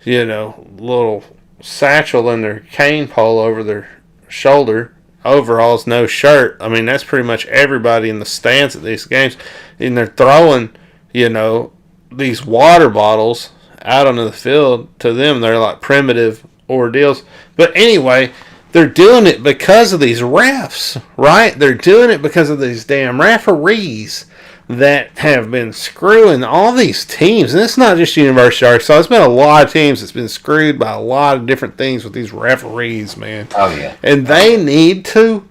little satchel and their cane pole over their shoulder, overalls, no shirt. I mean, that's pretty much everybody in the stands at these games, and they're throwing these water bottles out onto the field. To them, they're like primitive ordeals. But anyway, they're doing it because of these refs, right? They're doing it because of these damn referees that have been screwing all these teams. And it's not just University of Arkansas. It's been a lot of teams that's been screwed by a lot of different things with these referees, man. Oh, yeah. And they need to,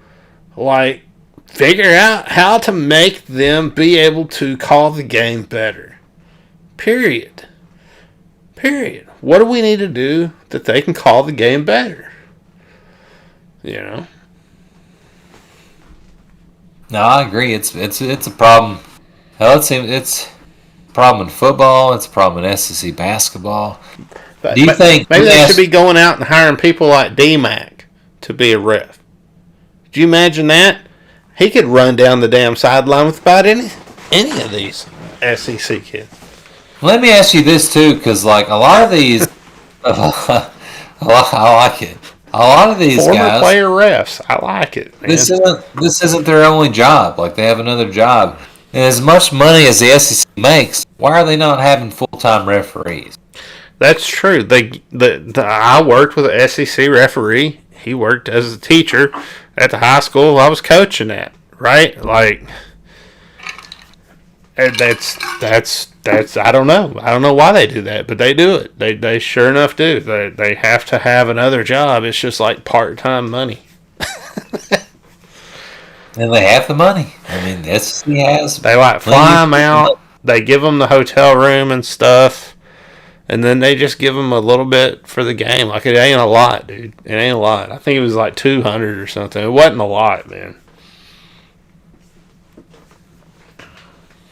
figure out how to make them be able to call the game better. Period. What do we need to do that they can call the game better? No, I agree. It's a problem. It's a problem in football. It's a problem in SEC basketball. Do you think maybe they should be going out and hiring people like D-Mac to be a ref? Do you imagine that? He could run down the damn sideline with about any of these SEC kids. Let me ask you this too, because a lot of these, I like it. A lot of these former guys, player refs, I like it, man. This isn't their only job. Like, they have another job. And as much money as the SEC makes, why are they not having full-time referees? That's true. I worked with an SEC referee. He worked as a teacher at the high school I was coaching at. Right? That's I don't know. I don't know why they do that, but they do it. They sure enough do. They have to have another job. It's just like part-time money. And they have the money. I mean, SEC has. They fly them out. They give them the hotel room and stuff, and then they just give them a little bit for the game. It ain't a lot, dude. It ain't a lot. I think it was like 200 or something. It wasn't a lot, man.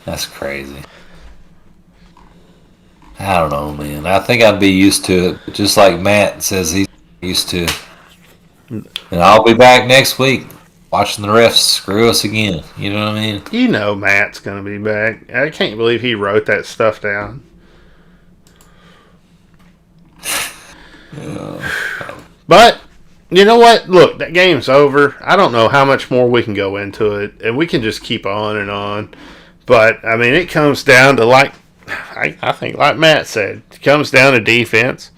That's crazy. I don't know, man. I think I'd be used to it, just like Matt says he's used to. And I'll be back next week watching the refs screw us again. You know what I mean? Matt's going to be back. I can't believe he wrote that stuff down. But, you know what? Look, that game's over. I don't know how much more we can go into it, and we can just keep on and on. But, I mean, it comes down to, I think, like Matt said, it comes down to defense.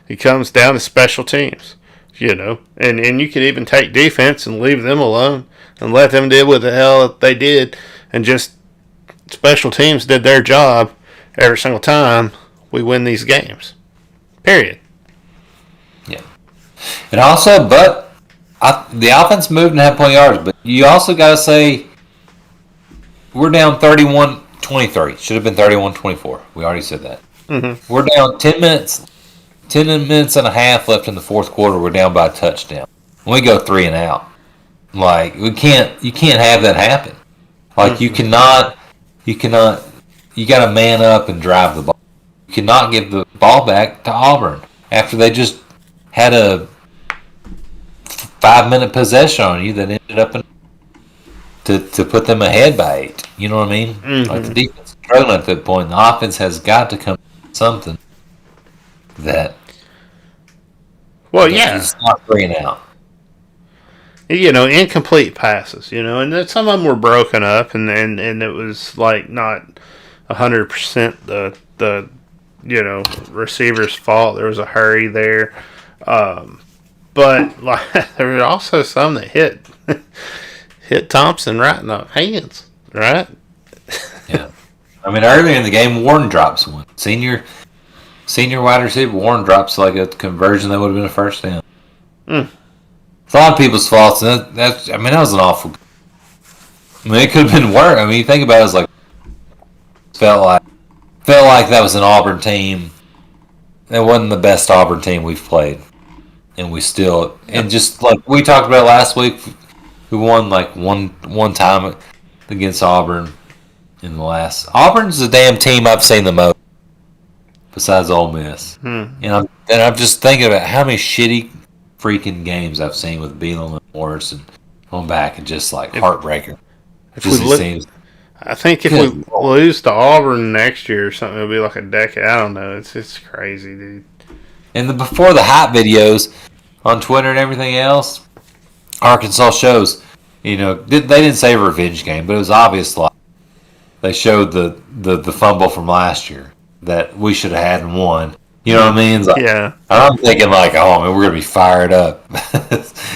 It comes down to special teams, And you could even take defense and leave them alone and let them do what the hell they did. And just special teams did their job every single time we win these games. Period. Yeah. And also, the offense moved and had plenty of yards, but you also got to say, we're down 31-23. Should have been 31-24. We already said that. Mm-hmm. We're down 10 minutes and a half left in the fourth quarter. We're down by a touchdown. We go 3 and out. You can't have that happen. You cannot, you got to man up and drive the ball. You cannot give the ball back to Auburn after they just had a 5-minute possession on you that ended up to put them ahead by 8. You know what I mean? Mm-hmm. Like the defense is struggling at that point. The offense has got to come with something that. Well, yeah, it's not bringing out. Incomplete passes. And then some of them were broken up, and it was like not 100% the receiver's fault. There was a hurry there, but like there were also some that hit Thompson right in the hands, right? Yeah, I mean earlier in the game, Warren drops one. Senior wide receiver Warren drops like a conversion that would have been a first down. It's a lot of people's faults, and that was an awful. I mean, it could have been worse. I mean, you think about it, it's like felt like that was an Auburn team. That wasn't the best Auburn team we've played, and we still and just like we talked about last week, we won like one time against Auburn in the last. Auburn's the damn team I've seen the most besides Ole Miss, and I'm just thinking about how many shitty freaking games I've seen with Beal and Morris and going back and just like heartbreaker. I think if we lose to Auburn next year or something, it'll be like a decade. I don't know. It's crazy, dude. And before the hype videos on Twitter and everything else, Arkansas shows, they didn't say revenge game, but it was obvious. Like they showed the fumble from last year that we should have had and won. You know what I mean? It's like, yeah. I'm thinking like, oh man, we're gonna be fired up.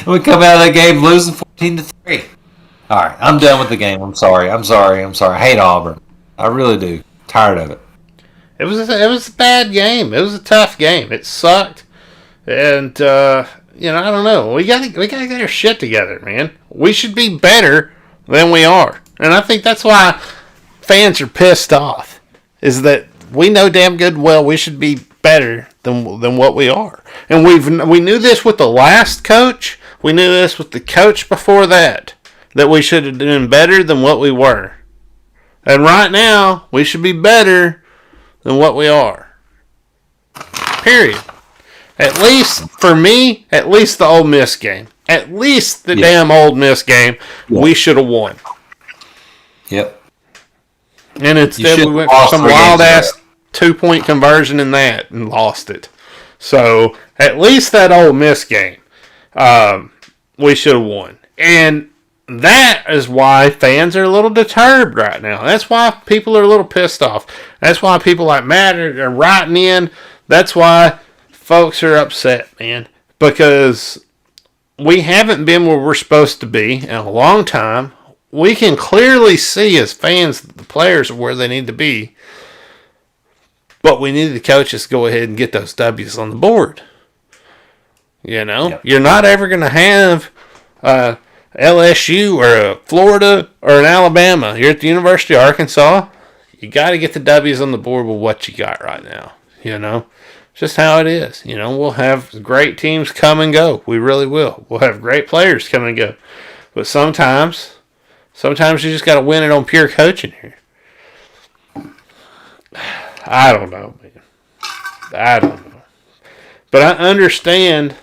We come out of that game losing 14-3. All right, I'm done with the game. I'm sorry. I hate Auburn. I really do. Tired of it. It was a bad game. It was a tough game. It sucked, and I don't know. We gotta get our shit together, man. We should be better than we are, and I think that's why fans are pissed off. Is that we know damn good well we should be better than what we are, and we knew this with the last coach. We knew this with the coach before that we should have done better than what we were. And right now, we should be better than what we are. Period. At least, for me, at least the Ole Miss game. At least the damn Ole Miss game, we should have won. Yep. And instead, we went for some wild-ass 2-point conversion in that and lost it. So, at least that Ole Miss game, we should have won. And that is why fans are a little deterred right now. That's why people are a little pissed off. That's why people like Matt are writing in. That's why folks are upset, man. Because we haven't been where we're supposed to be in a long time. We can clearly see as fans that the players are where they need to be. But we need the coaches to go ahead and get those W's on the board. You're not ever going to have LSU or a Florida or an Alabama. You're at the University of Arkansas. You got to get the W's on the board with what you got right now. It's just how it is. We'll have great teams come and go. We really will. We'll have great players come and go. But sometimes you just got to win it on pure coaching here. I don't know, man. I don't know. But I understand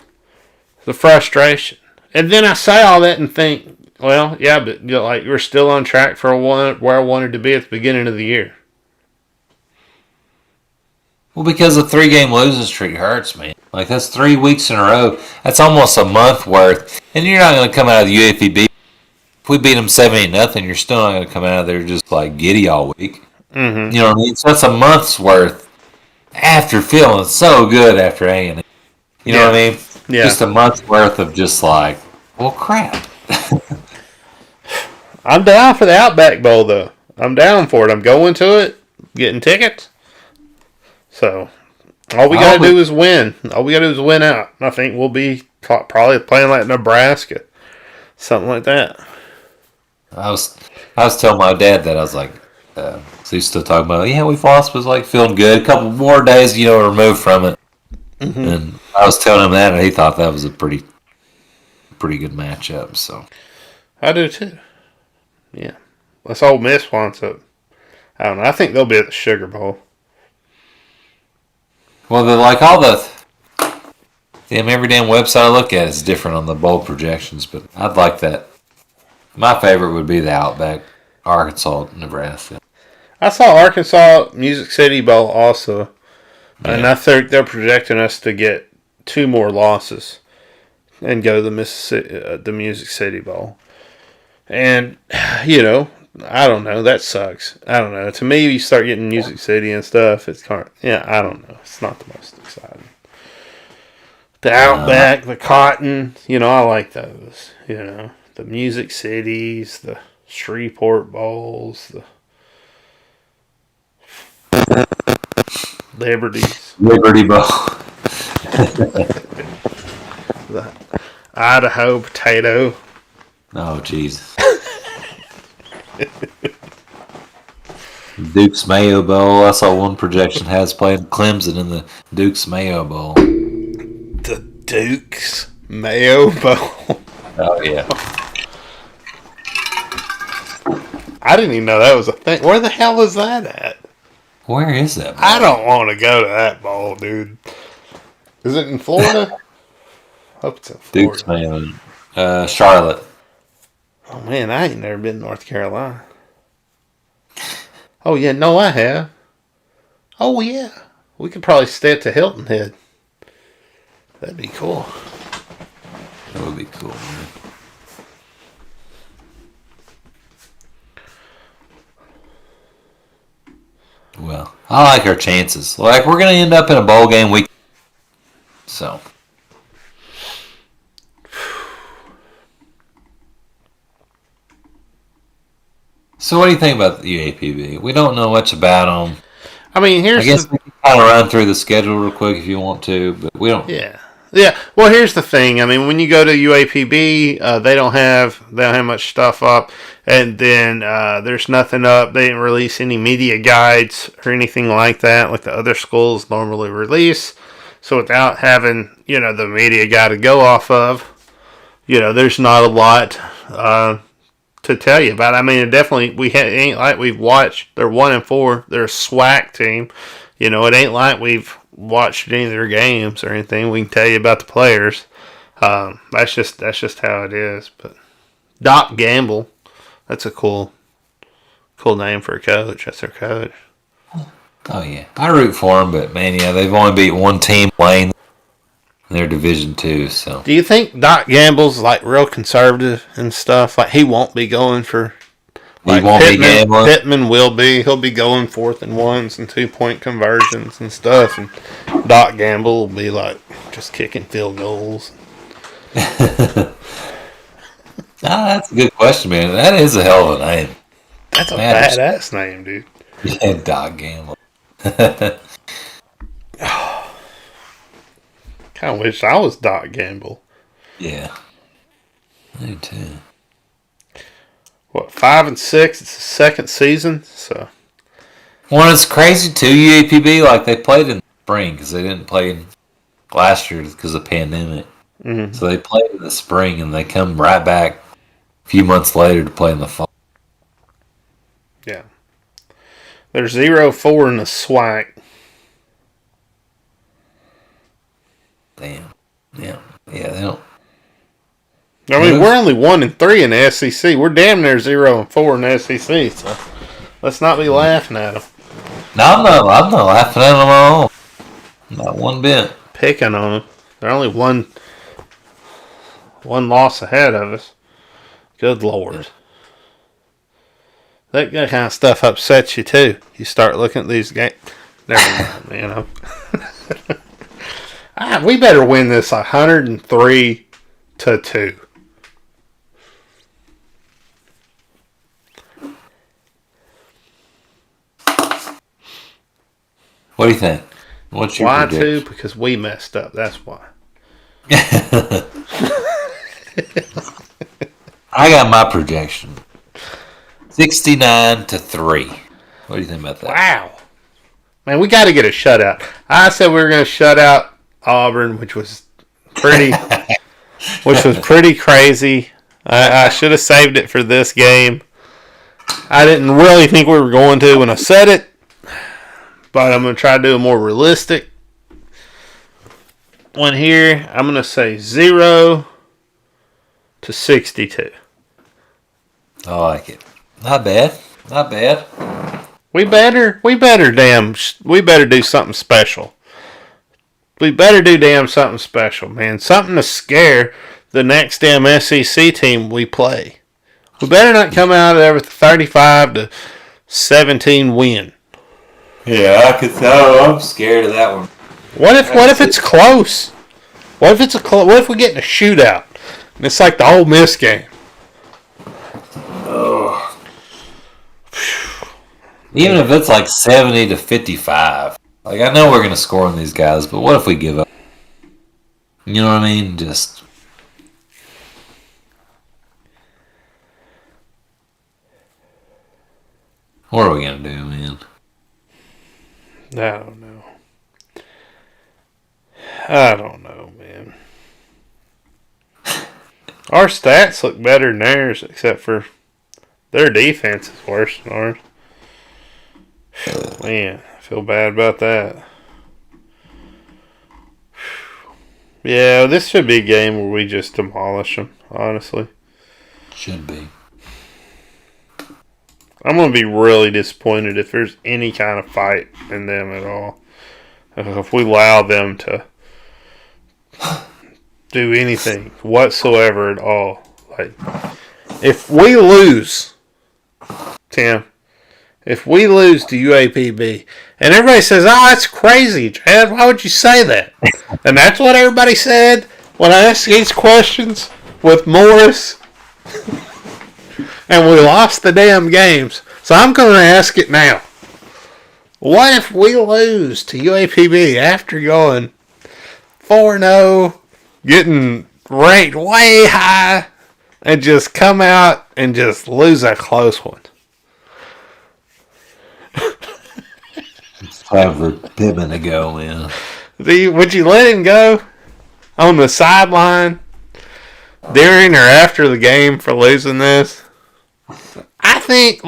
the frustration. And then I say all that and think, well, yeah, but we're still on track for where I wanted to be at the beginning of the year. Well, because the 3-game losing streak hurts, man. Like, that's 3 weeks in a row. That's almost a month worth. And you're not going to come out of the UAPB. If we beat them 7-0, you're still not going to come out of there just like giddy all week. Mm-hmm. You know what I mean? So that's a month's worth after feeling so good after A&M. You know what I mean? Yeah. Just a month's worth of just like, well, crap. I'm down for the Outback Bowl, though. I'm down for it. I'm going to it, getting tickets. So, all we got to do is win. All we got to do is win out. I think we'll be probably playing like Nebraska. Something like that. I was telling my dad that. I was like, so he's still talking about, yeah, we've lost, was like feeling good. A couple more days, removed from it. Mm-hmm. And I was telling him that, and he thought that was a pretty good matchup. So I do too. Yeah, unless Ole Miss wants it. I don't know. I think they'll be at the Sugar Bowl. Well, they're like all every damn website I look at is different on the bowl projections, but I'd like that My favorite would be the Outback, Arkansas, Nebraska. I saw Arkansas Music City Bowl also, and Yeah. I think they're projecting us to get 2 more losses and go to the Mississippi, the Music City Bowl. And I don't know. That sucks. I don't know. To me, you start getting Music City and stuff. It's kind of, I don't know. It's not the most exciting. The Outback, the Cotton, I like those. The Music Cities, the Shreveport Bowls, the Liberties, Liberty Bowl. the Idaho Potato. Oh, Jesus. Duke's Mayo Bowl. I saw one projection has playing Clemson in the Duke's Mayo Bowl. The Duke's Mayo Bowl. Oh, yeah. I didn't even know that was a thing. Where the hell is that at? Where is that bowl? I don't want to go to that bowl, dude. Is it in Florida? Hope it's in Florida. Duke's Mayo. Charlotte. Oh, man, I ain't never been to North Carolina. Oh, yeah, no, I have. Oh, yeah. We could probably stay at the Hilton Head. That'd be cool. That would be cool, man. Well, I like our chances. Like, we're going to end up in a bowl game week. So. So what do you think about the UAPB? We don't know much about them. I mean, I guess we can kind of run through the schedule real quick if you want to, but we don't. Yeah. Well, here's the thing. I mean, when you go to UAPB, they don't have much stuff up, and then there's nothing up. They didn't release any media guides or anything like that, like the other schools normally release. So without having the media guide to go off of, there's not a lot to tell you about. I mean, it definitely it ain't like we've watched. They're 1-4. They're a SWAC team. It ain't like we've watched any of their games or anything. We can tell you about the players. That's just how it is. But Doc Gamble, that's a cool name for a coach. That's their coach. Oh yeah, I root for them, but man, yeah, they've only beat one team playing in their Division II. So, do you think Doc Gamble's like real conservative and stuff? Like he won't be going for. He won't be gambling. Pittman will be. He'll be going 4th and 1s and 2-point conversions and stuff. And Doc Gamble will be like just kicking field goals. That's a good question, man. That is a hell of a name. That's a badass name, dude. Yeah, Doc Gamble. Kind of wish I was Doc Gamble. Yeah. Me too. What, 5-6? It's the second season, so. Well, it's crazy too. UAPB, like they played in the spring because they didn't play last year because of the pandemic. Mm-hmm. So they played in the spring and they come right back a few months later to play in the fall. Yeah. They're 0-4 in the SWAC. Damn. Yeah. Yeah, they don't. I mean, we're only 1-3 in the SEC. We're damn near 0-4 in the SEC. So let's not be laughing at them. No, I'm not laughing at them at all. Not one bit. Picking on them. They're only one loss ahead of us. Good Lord. That kind of stuff upsets you too. You start looking at these games. Never mind, we better win this 103-2. What do you think? What's your Why prediction? 2? Because we messed up. That's why. I got my projection. 69-3. What do you think about that? Wow. Man, we got to get a shutout. I said we were going to shut out Auburn, which was pretty crazy. I should have saved it for this game. I didn't really think we were going to when I said it, but I'm going to try to do a more realistic one here. I'm going to say 0-62. I like it. Not bad. Not bad. We better do something special. We better do damn something special, man. Something to scare the next damn SEC team we play. We better not come out of there with a 35-17 win. Yeah, I'm scared of that one. What if it's close? What if we get in a shootout and it's like the Ole Miss game? Oh. Even if it's like 70-55, like I know we're gonna score on these guys, but what if we give up? You know what I mean? Just what are we gonna do, man? I don't know, man. Our stats look better than theirs, except for their defense is worse than ours. Man, I feel bad about that. Yeah, this should be a game where we just demolish them, honestly. Should be. I'm going to be really disappointed if there's any kind of fight in them at all. If we allow them to do anything whatsoever at all. Like, if we lose, Tim, if we lose to UAPB, and everybody says, "Oh, that's crazy, Chad. Why would you say that?" And that's what everybody said when I asked these questions with Morris. And we lost the damn games. So I'm going to ask it now. What if we lose to UAPB after going 4-0, getting ranked way high, and just come out and just lose a close one? It's time for Pittman to go, man. Would you let him go on the sideline during or after the game for losing this? I think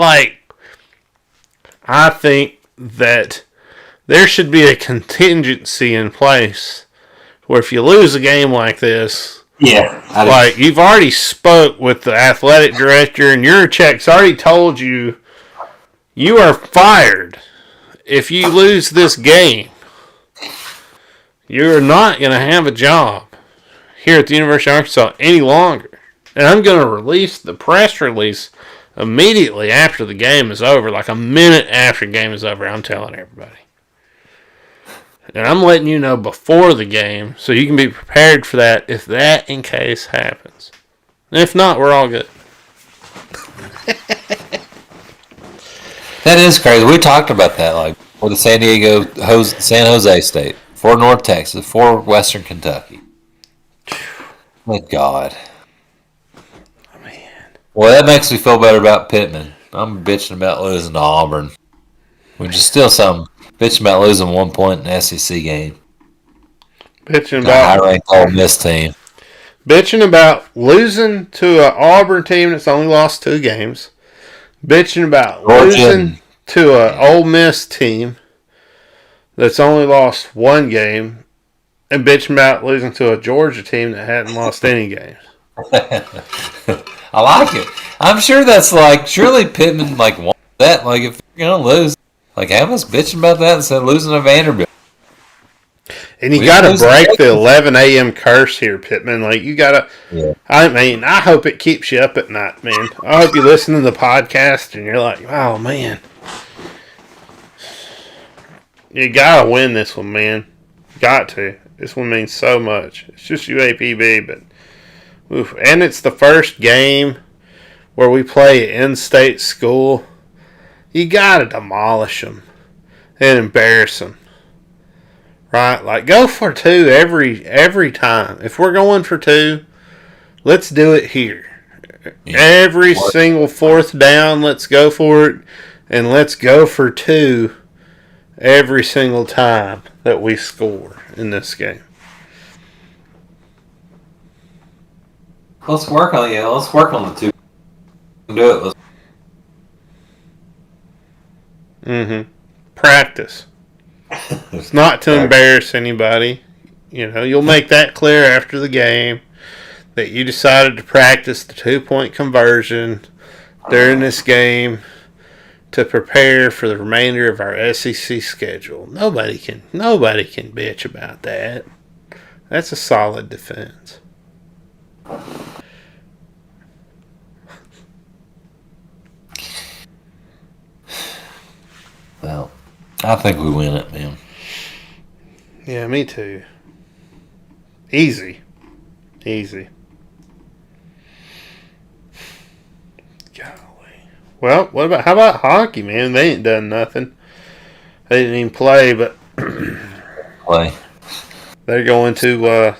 that there should be a contingency in place where if you lose a game like this, like you've already spoke with the athletic director and your check's already told you you are fired if you lose this game. You're not going to have a job here at the University of Arkansas any longer. And I'm going to release the press release immediately after the game is over, like a minute after the game is over. I'm telling everybody. And I'm letting you know before the game so you can be prepared for that if that in case happens. And if not, we're all good. That is crazy. We talked about that, like for the San Jose State, for North Texas, for Western Kentucky. Thank God. Well, that makes me feel better about Pittman. I'm bitching about losing to Auburn, which is still something. Bitching about losing 1 point in the SEC game. Bitching about high-ranked Ole Miss team. Bitching about losing to an Auburn team that's only lost 2 games. Bitching about losing to an Ole Miss team that's only lost 1 game. And bitching about losing to a Georgia team that hadn't lost any games. I like it. I'm sure that's like, surely Pittman like wants that. Like if you're gonna lose, like have us bitching about that instead of losing to Vanderbilt. And you got to break the 11 a.m. curse here, Pittman. Like you got to. Yeah. I mean, I hope it keeps you up at night, man. I hope you listen to the podcast and you're like, oh man, you got to win this one, man. Got to. This one means so much. It's just UAPB, but. Oof. And it's the first game where we play an in-state school. You gotta demolish them and embarrass them, right? Like go for 2 every time. If we're going for 2, let's do it here. Yeah. Every single 4th down, let's go for it, and let's go for 2 every single time that we score in this game. Let's work on the 2. Do it. Practice. It's not to embarrass anybody. You know, you'll make that clear after the game that you decided to practice the 2-point conversion during this game to prepare for the remainder of our SEC schedule. Nobody can bitch about that. That's a solid defense. Well, I think we win it, man. Yeah, me too. Easy. Golly. Well, how about hockey, man? They ain't done nothing. They didn't even play, but they're going to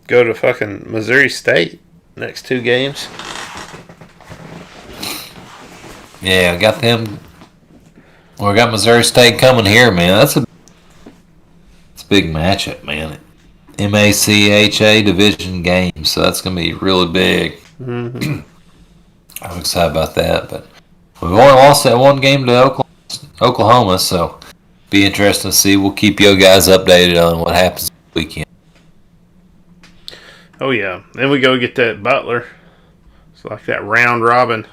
go to fucking Missouri State next 2 games. Yeah, got them. We got Missouri State coming here, man. It's a big matchup, man. MACHA division game, so that's going to be really big. Mm-hmm. I'm excited about that, but we've only lost that 1 game to Oklahoma, so be interesting to see. We'll keep you guys updated on what happens this weekend. Oh yeah, then we go get that Butler. It's like that round robin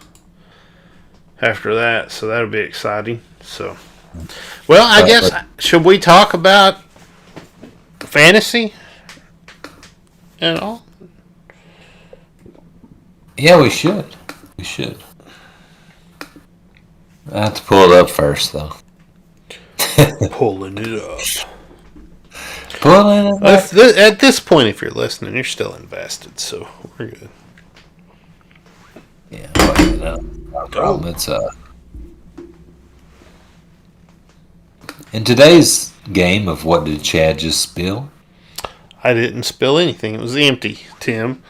after that, so that'll be exciting. So, well, I guess should we talk about fantasy and all? Yeah, we should. I have to pull it up first, though. Pulling it up. At this point, if you're listening, you're still invested, so we're good. Yeah, but, no problem. It's in today's game of what did Chad just spill? I didn't spill anything. It was empty, Tim.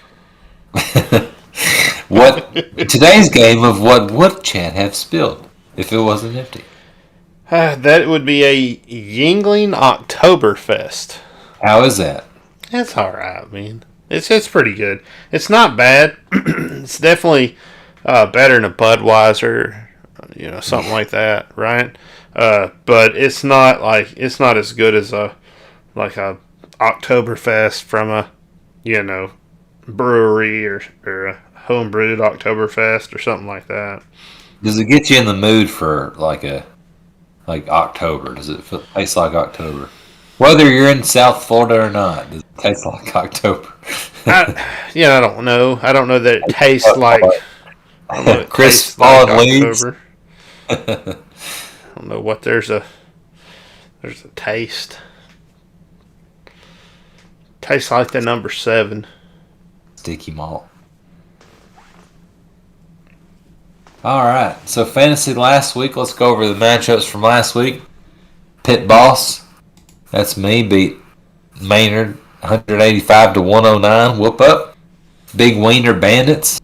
Today's game of what would Chad have spilled if it wasn't empty? That would be a Yingling Oktoberfest. How is that? It's alright, man. It's pretty good. It's not bad. It's definitely better than a Budweiser, something like that, right? But it's not as good as a Oktoberfest from a brewery or a homebrewed Oktoberfest or something like that. Does it get you in the mood for like October? Does it taste like October? Whether you're in South Florida or not, does it taste like October? I don't know. I don't know that it tastes like crisp fallen leaves. I don't know what there's a taste. Tastes like the number 7. Sticky malt. All right. So fantasy last week. Let's go over the matchups from last week. Pit Boss. That's me. Beat Maynard 185-109. Whoop up. Big Wiener Bandits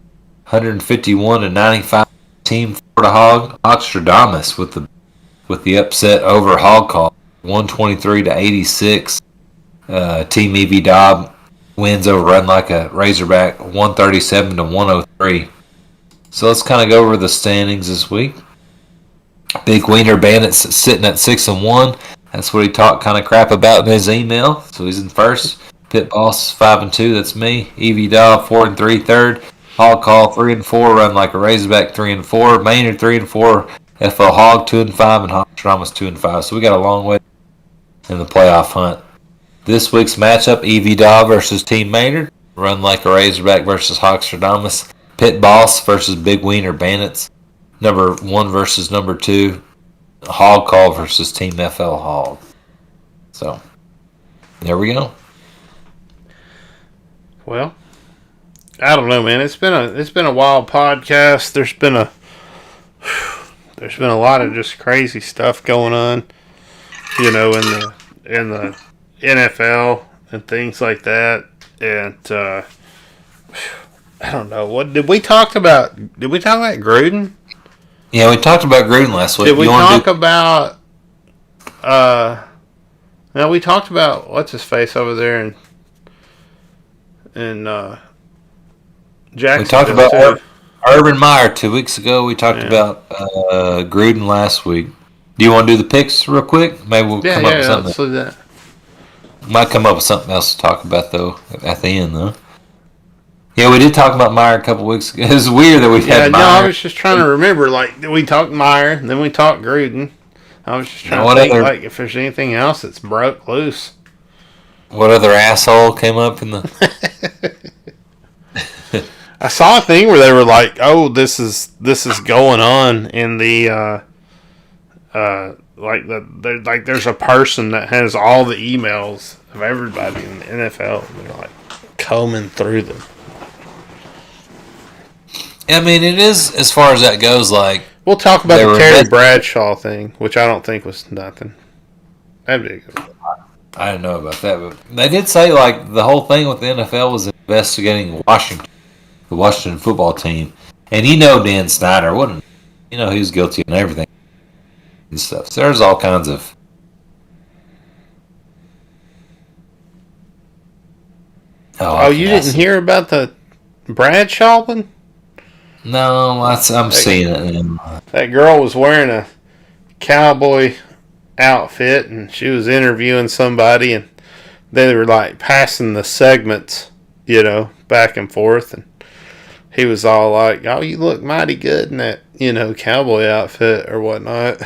151-95. Team Florida Hog. Oxtradamus with the upset over Hog Call 123-86. Team EV Dobb wins over Run Like a Razorback 137-103. So let's kind of go over the standings this week. Big Wiener Bandits sitting at 6-1. That's what he talked kind of crap about in his email. So he's in first. Pit Boss 5-2. That's me. EV Dobb 4-3 third. Hog Call 3-4. Run Like a Razorback 3-4. Maynard 3-4. FO Hog 2-5 and Hog Dramas 2-5. So we got a long way in the playoff hunt. This week's matchup: EV Dobb versus Team Maynard. Run Like a Razorback versus Hogstradamus. Pit Boss versus Big Wiener Bandits. Number 1 versus number 2. Hog Call versus Team FL Hog. So, there we go. Well, I don't know, man. It's been a wild podcast. There's been a lot of just crazy stuff going on, in the NFL and things like that. And I don't know. What did we talk about? Did we talk about Gruden? Yeah, we talked about Gruden last week. Did we talk about? No, we talked about what's his face over there in Jacksonville. We talked about Urban Meyer 2 weeks ago. We talked about Gruden last week. Do you want to do the picks real quick? Maybe we'll come up with something. Let's do that. Might come up with something else to talk about though at the end though. Yeah, we did talk about Meyer a couple weeks ago. It was weird that we had Meyer. No, I was just trying to remember. Like, we talked Meyer, then we talked Gruden. I was just trying to think, like, if there's anything else that's broke loose. What other asshole came up in the... I saw a thing where they were like, "Oh, this is going on in the there's a person that has all the emails of everybody in the NFL. They're like combing through them." I mean, it is, as far as that goes, like... We'll talk about the Terry Bradshaw thing, which I don't think was nothing. That'd be good. I didn't know about that, but they did say, like, the whole thing with the NFL was investigating Washington, the Washington football team. And Dan Snyder wouldn't. He was guilty of everything and stuff. So there's all kinds of... Oh, you didn't hear about the Bradshaw one? No, I'm seeing it. That girl was wearing a cowboy outfit, and she was interviewing somebody, and they were like passing the segments, back and forth, and he was all like, "Oh, you look mighty good in that, cowboy outfit or whatnot."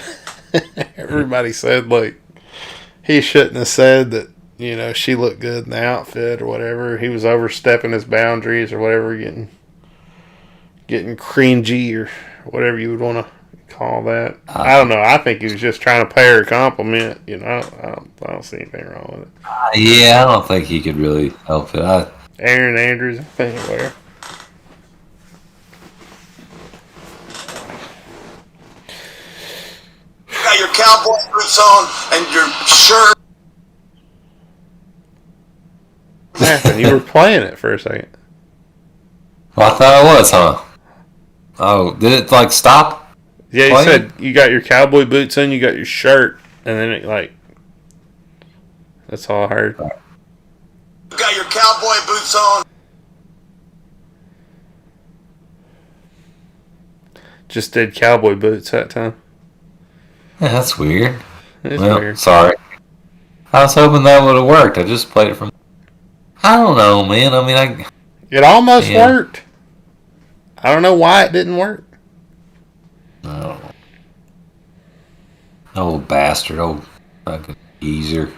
Everybody said, like, he shouldn't have said that, she looked good in the outfit or whatever. He was overstepping his boundaries or whatever, getting cringy or whatever you would want to call that. I don't know. I think he was just trying to pay her a compliment. I don't see anything wrong with it. Yeah, I don't think he could really help it. Aaron Andrews, I think, where. You got your cowboy boots on and your shirt. Nathan, you were playing it for a second. Well, I thought it was, huh? Oh, did it, stop? Yeah, you said you got your cowboy boots on, you got your shirt, and then it, that's all I heard. You got your cowboy boots on. Just did cowboy boots that time. Yeah, that's weird. It's weird. Sorry. I was hoping that would have worked. I just played it from... I don't know, man. I mean, It almost worked. I don't know why it didn't work. No. Old bastard. Old fucking geezer.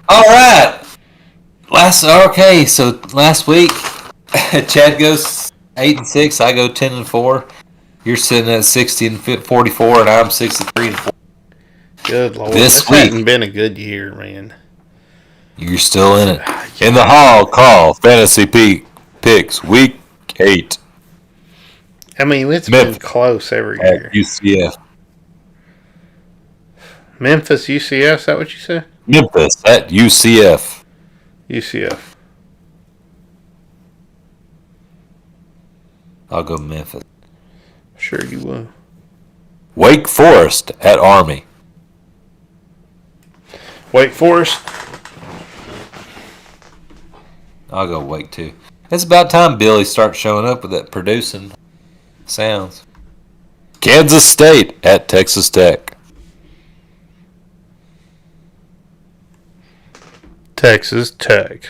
All right. So last week, Chad goes 8-6. I go 10-4. You're sitting at 60-44, and I'm 63-4. Good Lord. This week hasn't been a good year, man. You're still in it. In the Hog Call Fantasy Picks Week 8. I mean, it's been close every year. UCF. Memphis, UCF, is that what you said? Memphis at UCF. UCF. I'll go Memphis. Sure you will. Wake Forest at Army. Wake Forest. I'll go Wake too. It's about time Billy starts showing up with that producing sounds. Kansas State at Texas Tech. Texas Tech.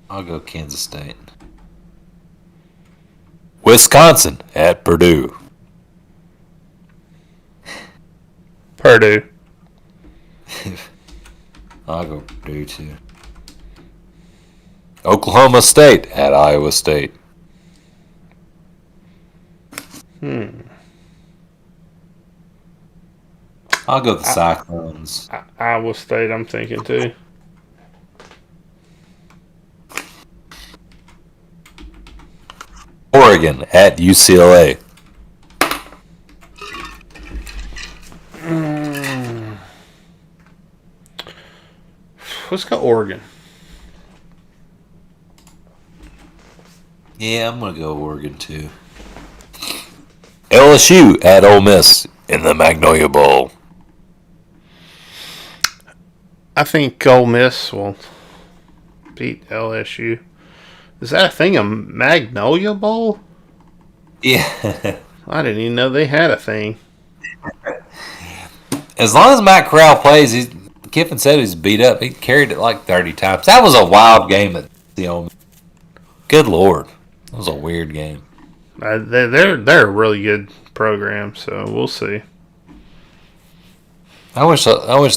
I'll go Kansas State. Wisconsin at Purdue. Purdue. I'll go Purdue too. Oklahoma State at Iowa State. I'll go the Cyclones. Iowa State, I'm thinking too. Oregon at UCLA. Let's go Oregon. Yeah, I'm going to go Oregon too. LSU at Ole Miss in the Magnolia Bowl. I think Ole Miss will beat LSU. Is that a thing, a Magnolia Bowl? Yeah. I didn't even know they had a thing. As long as Matt Corral plays, Kiffin said he's beat up. He carried it like 30 times. That was a wild game at Good Lord. That was a weird game. They're a really good program, so we'll see. I wish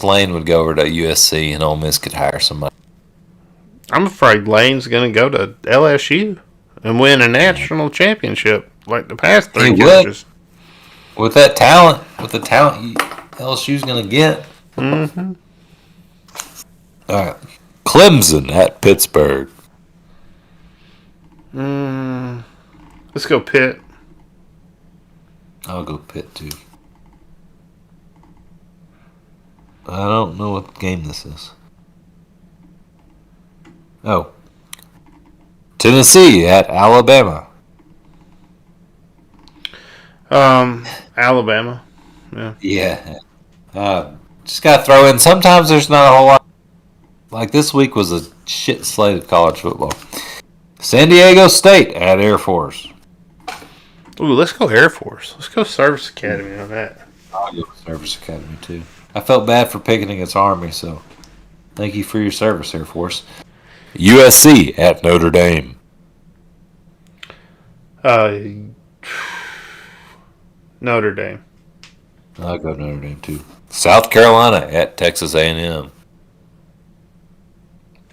Lane would go over to USC and Ole Miss could hire somebody. I'm afraid Lane's going to go to LSU and win a national championship like the past 3 He coaches. With the talent LSU's going to get. Mm-hmm. All right. Clemson at Pittsburgh. Let's go Pitt. I'll go Pitt too. I don't know what game this is. Oh. Tennessee at Alabama. Alabama. Yeah. Yeah. Just got to throw in. Sometimes there's not a whole lot. Like this week was a shit slate of college football. San Diego State at Air Force. Ooh, let's go Air Force. Let's go Service Academy on that. I'll go Service Academy too. I felt bad for picking against Army, so thank you for your service, Air Force. USC at Notre Dame. Notre Dame. I'll go Notre Dame too. South Carolina at Texas A&M.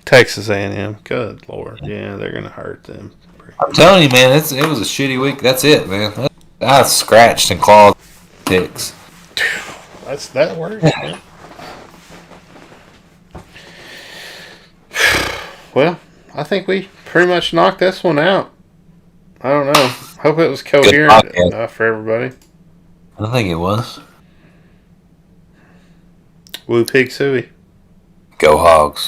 Texas A&M. Good Lord. Yeah, they're going to hurt them. I'm telling you, man, it was a shitty week. That's it, man. I scratched and clawed picks. That works, man. Well, I think we pretty much knocked this one out. I don't know. Hope it was coherent enough for everybody. I think it was. Woo Pig Suey. Go Hogs.